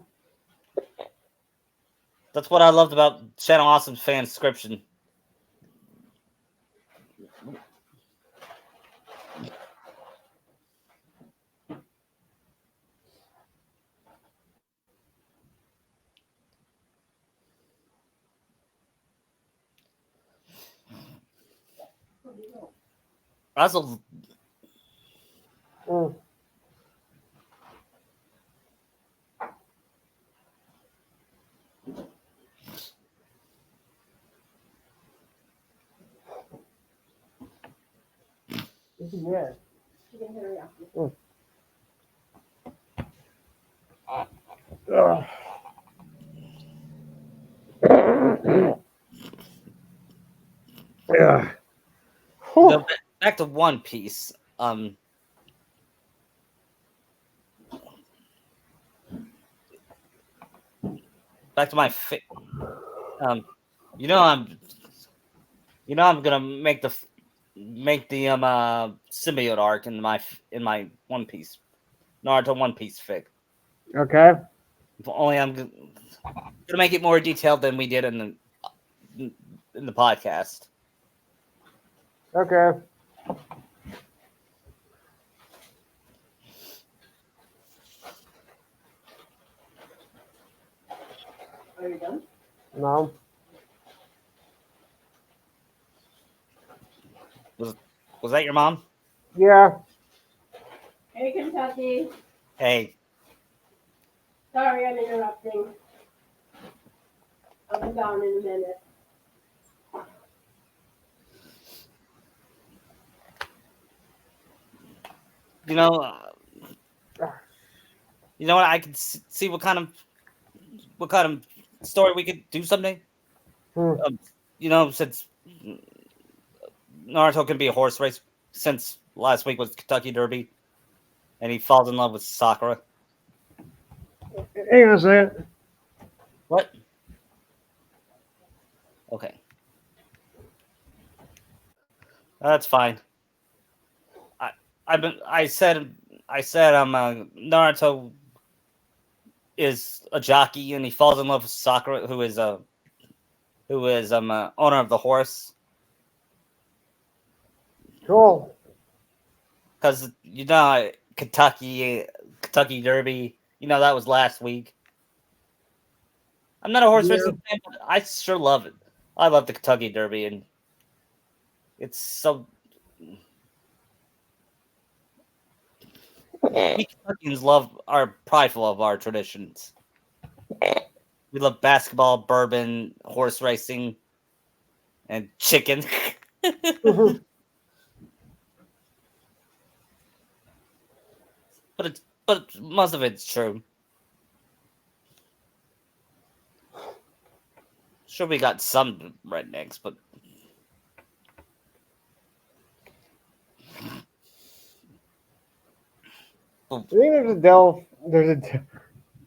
That's what I loved about Channel Awesome's fanscription. I also, Mm. Yeah. Mm. Ugh. Yeah. back to One Piece. Back to my um, you know I'm gonna make the symbiote arc in my One Piece Naruto One Piece fic. Okay. If only I'm gonna make it more detailed than we did in the podcast. Okay. Are you done? No. Was that your mom? Yeah. Hey, Kentucky. Hey, Sorry I'm interrupting. I'll be gone in a minute. you know, you know what? I could see what kind of story we could do someday. Hmm. Since Naruto can be a horse race, since last week was Kentucky Derby, and he falls in love with Sakura. Hang on a second. What? Okay, that's fine. I I said Naruto is a jockey and he falls in love with Sakura, who is owner of the horse. Cool. Because Kentucky Derby, that was last week. I'm not a horse Yeah. racing fan, but I sure love it. I love the Kentucky Derby, and it's so. We Kentuckians are prideful of our traditions. We love basketball, bourbon, horse racing, and chicken. Mhm. but most of it's true. Sure, we got some rednecks, but I think there's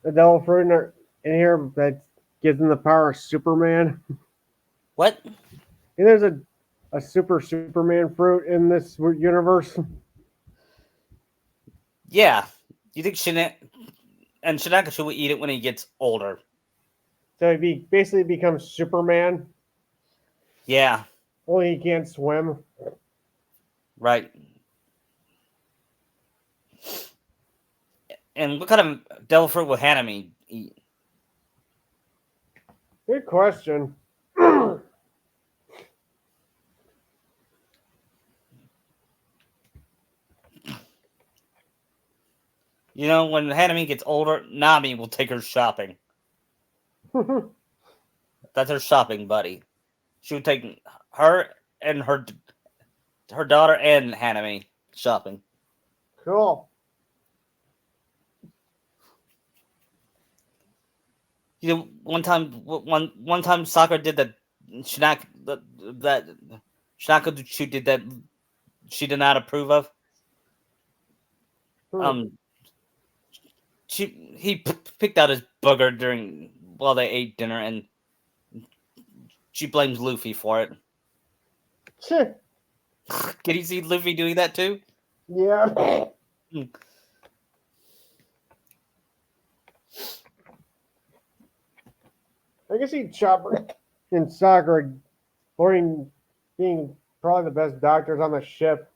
a devil fruit in here that gives him the power of Superman. what? And there's a Superman fruit in this universe. Yeah, you think Shinaka should eat it when he gets older? So he basically becomes Superman. Yeah, Only he can't swim. right. And what kind of devil fruit will Hanami eat? Good question. You know, when Hanami gets older, Nami will take her shopping. That's her shopping buddy. She would take her and her daughter and Hanami shopping. Cool. You know, one time Sakura did that Shinaka that Shinaka did that she did not approve of. Hmm. Um, he picked out his booger during while they ate dinner, and she blames Luffy for it. Cheh. Can you see Luffy doing that too? Yeah. I can see Chopper and Sakura being probably the best doctors on the ship.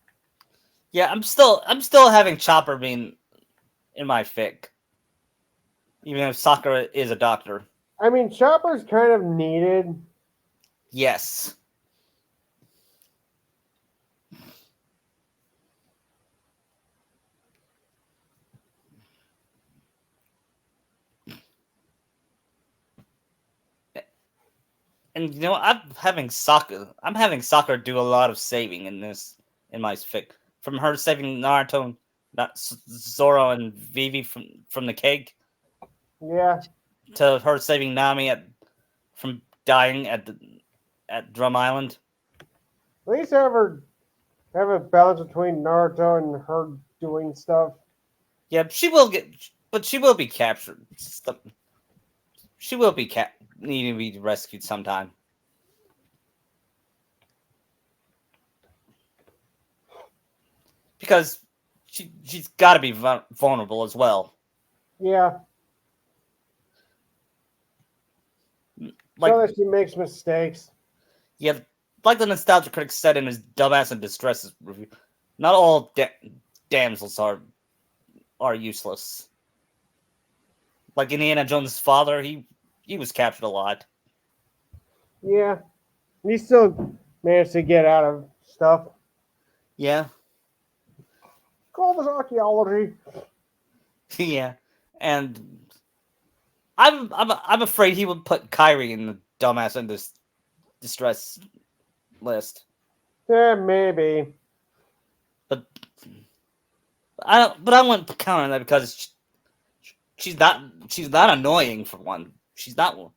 Yeah, I'm still having Chopper being in my fic, even if Sakura is a doctor. I mean, Chopper's kind of needed. Yes. And you know, I'm having Sakura do a lot of saving in my fic. From her saving Naruto, Zoro, and Vivi from the cake, Yeah. to her saving Nami from dying at Drum Island. At least have a balance between Naruto and her doing stuff. Yeah, but she will be captured. She will be needing to be rescued sometime. Because she's got to be vulnerable as well. Yeah. Like, So that she makes mistakes. yeah, like the nostalgia critic said in his Dumbass and Distress review, not all damsels are useless. Like Indiana Jones' father, he was captured a lot. Yeah. He still managed to get out of stuff. Yeah, Call this archaeology. yeah, and I'm afraid he would put Kyrie in the Dumbass and Distress list. Yeah, maybe. But I wouldn't count on that because she's not annoying for one. She's not.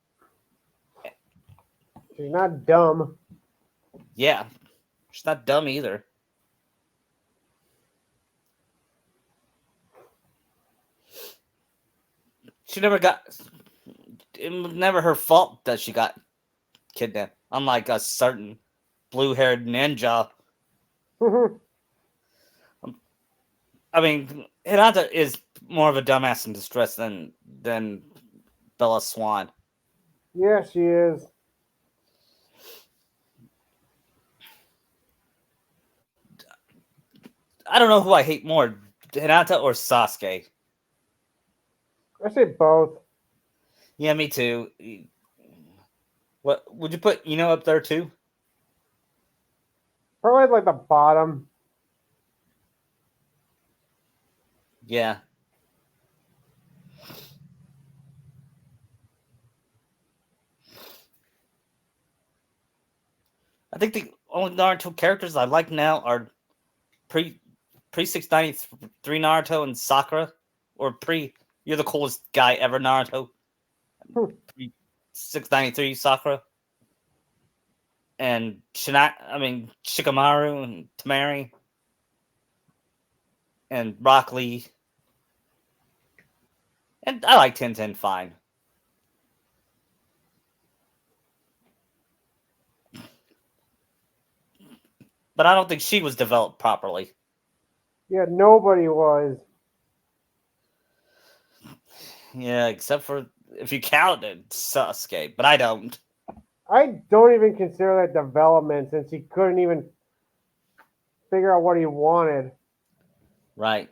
She's not dumb. Yeah, she's not dumb either. She never got. It was never her fault that she got kidnapped. Unlike a certain blue-haired ninja. I mean, Hinata is more of a dumbass in distress than Bella Swan. Yeah, she is. I don't know who I hate more, Hinata or Sasuke. I say both. Yeah, me too. What would you put Ino up there too? Probably like the bottom. Yeah. I think the only Naruto characters I like now are pre 693 Naruto and Sakura, or pre you're the coolest guy ever Naruto, pre 693 Sakura, and Shikamaru and Tamari and Rock Lee, and I like 1010 fine. But I don't think she was developed properly. Yeah, nobody was. Yeah, except for if you counted Sasuke, but I don't. I don't even consider that development since he couldn't even figure out what he wanted. Right.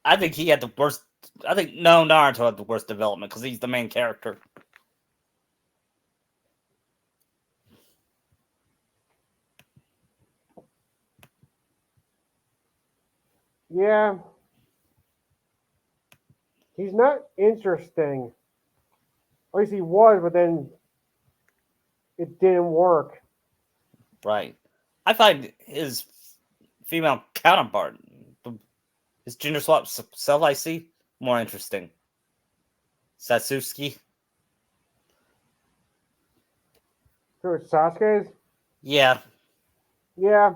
I think he had the worst. I think no Naruto had the worst development because he's the main character. Yeah. He's not interesting. At least he was, but then it didn't work. Right. I find his female counterpart, his gender swap self, I see more interesting. Satsuki. So it's Sasuke's? Yeah. Yeah.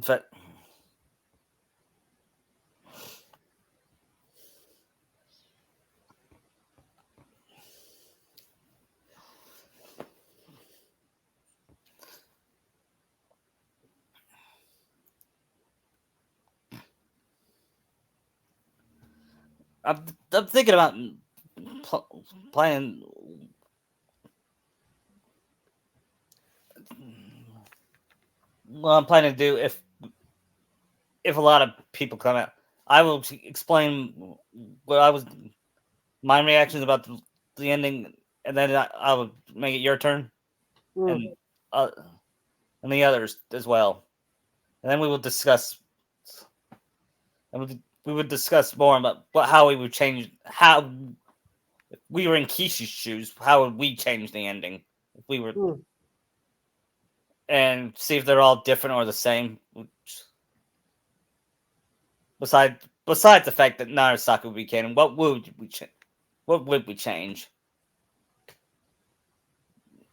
But I'm thinking about playing. Well, I'm planning to do if a lot of people come out, I will explain what I was my reactions about the ending, and then I will make it your turn, Mm. and uh, and the others as well, and then we will discuss. And we would discuss more about how we would change how if we were in Kishi's shoes. How would we change the ending if we were, Mm. and see if they're all different or the same. Besides the fact that Narasaka would be canon, what would we change?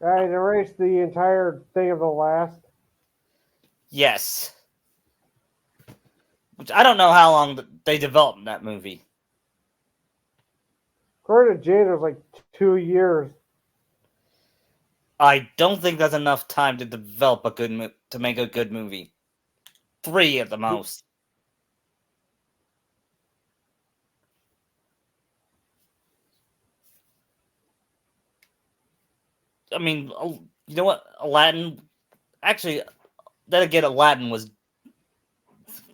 I'd erase the entire thing of the last. Yes, which I don't know how long they developed that movie. According to James, it was like 2 years. I don't think that's enough time to develop to make a good movie. 3 at the most. I mean, you know what? Aladdin. Actually, then again, Aladdin was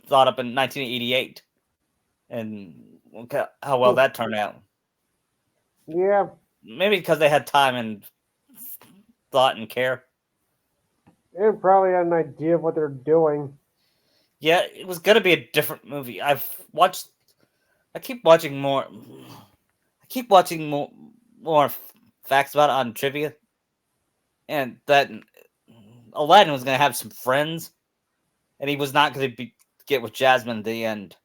thought up in 1988, and look how well that turned out. Yeah. Maybe because they had time and thought and care. They probably had an idea of what they're doing. Yeah, it was gonna be a different movie. I keep watching more. I keep watching more facts about it on trivia, and that Aladdin was gonna have some friends, and he was not gonna get with Jasmine at the end.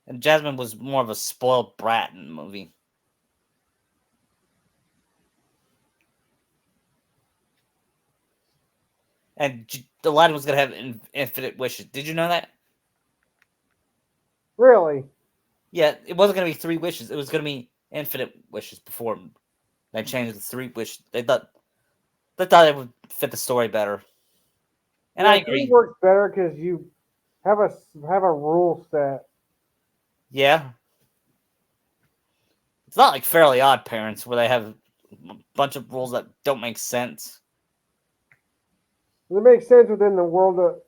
And Jasmine was more of a spoiled brat in the movie. And Aladdin was gonna have infinite wishes. Did you know that? Really? Yeah, it wasn't gonna be 3 wishes. It was gonna be infinite wishes before they changed the 3 wishes. They thought it would fit the story better. And Yeah, I I think agree. it works better because you have a rule set. Yeah. It's not like Fairly Odd Parents where they have a bunch of rules that don't make sense. It makes sense within the world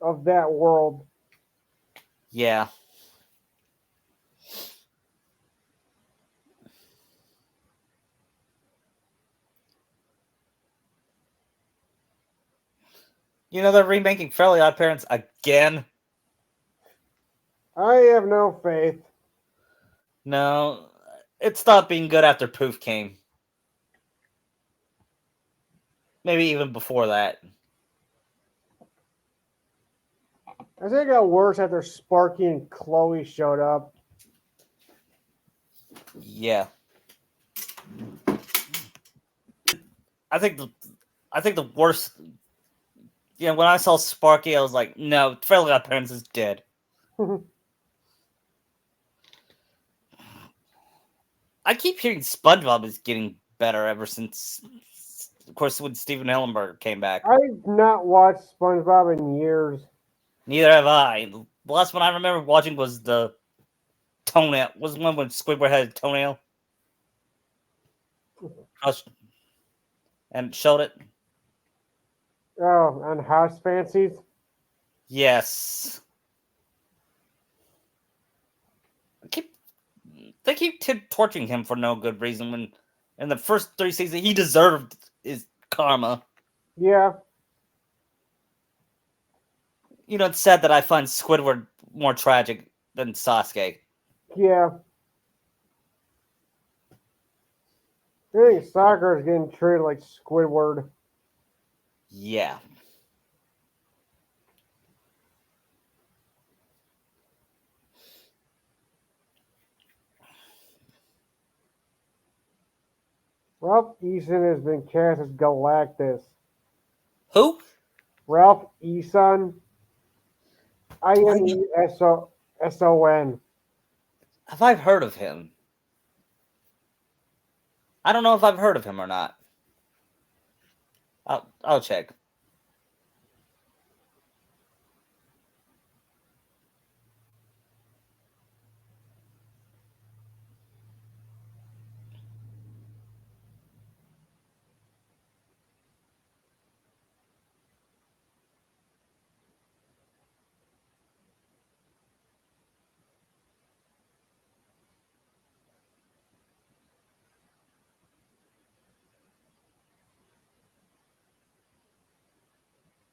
of that world. Yeah. You know they're remaking Fairly Odd Parents again? I have no faith. No. It stopped being good after Poof came. Maybe even before that. I think it got worse after Sparky and Chloe showed up. Yeah. I think the worst. Yeah, when I saw Sparky, I was like, no, Fairly Odd Parents is dead. I keep hearing SpongeBob is getting better ever since, of course, when Steven Hillenberg came back. I've not watched SpongeBob in years. Neither have I. The last one I remember watching was the toenail. Was the one when Squidward had a toenail crushed and showed it. Oh, and House Fancies. Yes. They keep torturing him for no good reason. When in the first 3 seasons he deserved his karma. Yeah. You know, it's sad that I find Squidward more tragic than Sasuke. Yeah. I think Sakura is getting treated like Squidward. Yeah. Ralph Eason has been cast as Galactus. Who? Ralph Eason. Ineson. Have I heard of him? I don't know if I've heard of him or not. I'll check.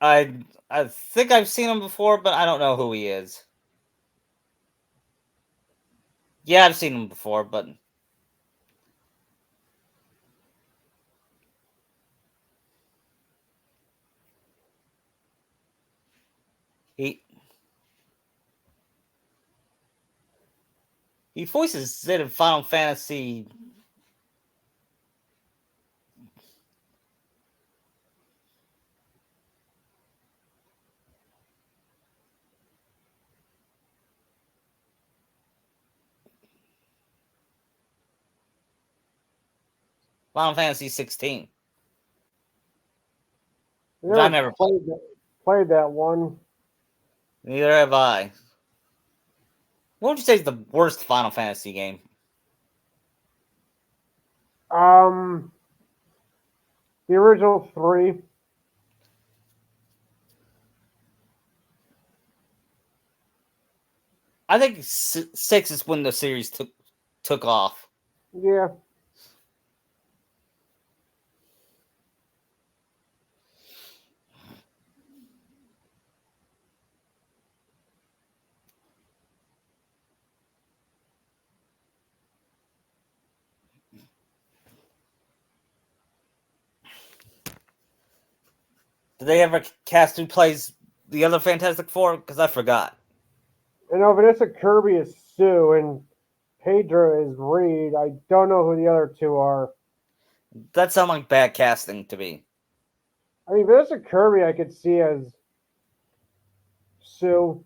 I think I've seen him before, but I don't know who he is. Yeah, I've seen him before, but he voices Zid in Final Fantasy. Final Fantasy 16. I never played that one. Neither have I. What would you say is the worst Final Fantasy game? The original 3. I think 6 is when the series took off. Yeah. Did they ever cast who plays the other Fantastic Four? Because I forgot. I know Vanessa Kirby is Sue and Pedro is Reed. I don't know who the other two are. That sounds like bad casting to me. I mean, Vanessa Kirby I could see as Sue.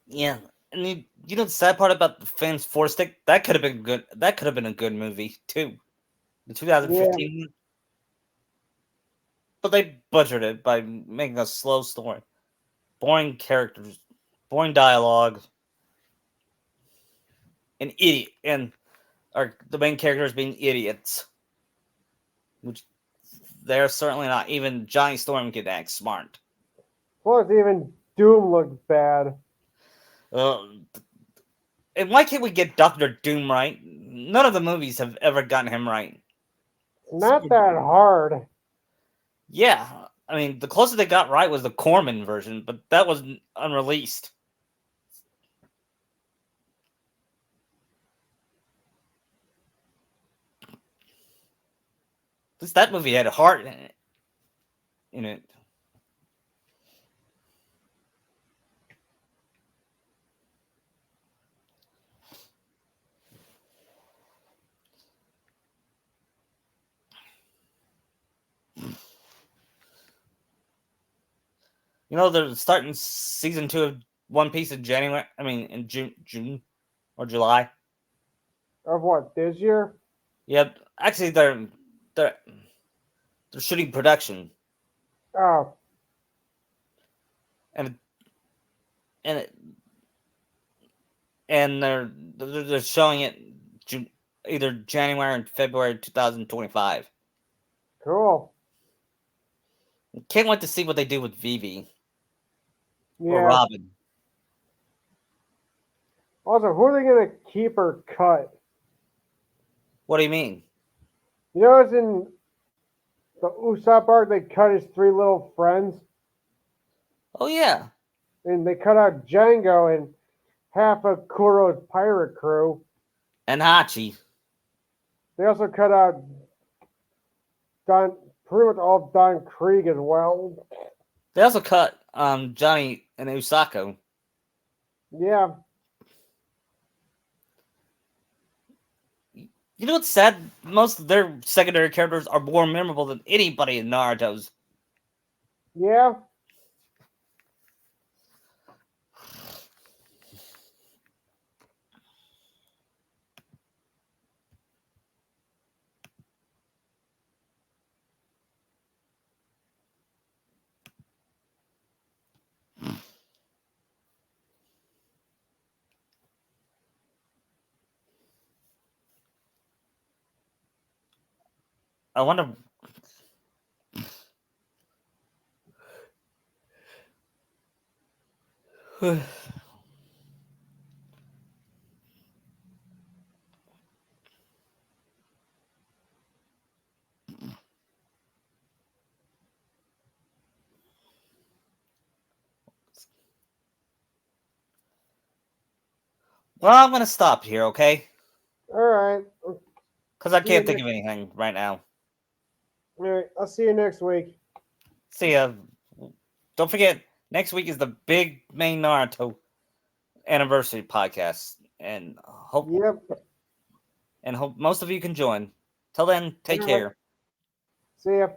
Yeah, and you know the sad part about the Fans Four Stick? That could have been good. That could have been a good movie too. The 2015. Yeah. But they butchered it by making a slow story, boring characters, boring dialogue, and the main characters being idiots, which they're certainly not. Even Johnny Storm can act smart. Plus, even Doom looked bad. And why can't we get Doctor Doom right? None of the movies have ever gotten him right. Not that hard. Yeah, I mean, the closest they got right was the Corman version, but that was unreleased. At least that movie had a heart in it. You know, they're starting season 2 of One Piece in January. I mean, in June or July. Of what, this year? Yep. Actually, they're They're shooting production, Oh, and and it, and they're showing it either January and February 2025. cool. Can't wait to see what they do with Vivi or Yeah. Robin. Also, who are they gonna keep or cut? What do you mean? You know, it's in the Usopp arc. They cut his three little friends, Oh yeah, and they cut out Django and half of Kuro's pirate crew. and Hachi. They also cut out Don, pretty much all of Don Krieg as well. They also cut Johnny and Usako. Yeah, You know what's sad? Most of their secondary characters are more memorable than anybody in Naruto's. yeah. I wonder. Well, I'm gonna stop here, okay? All right. Because I See you can't think of anything right now. All right. I'll see you next week. See ya. Don't forget, next week is the big main Naruto anniversary podcast, and hope Yep. most of you can join. Till then, take All right. care. See ya.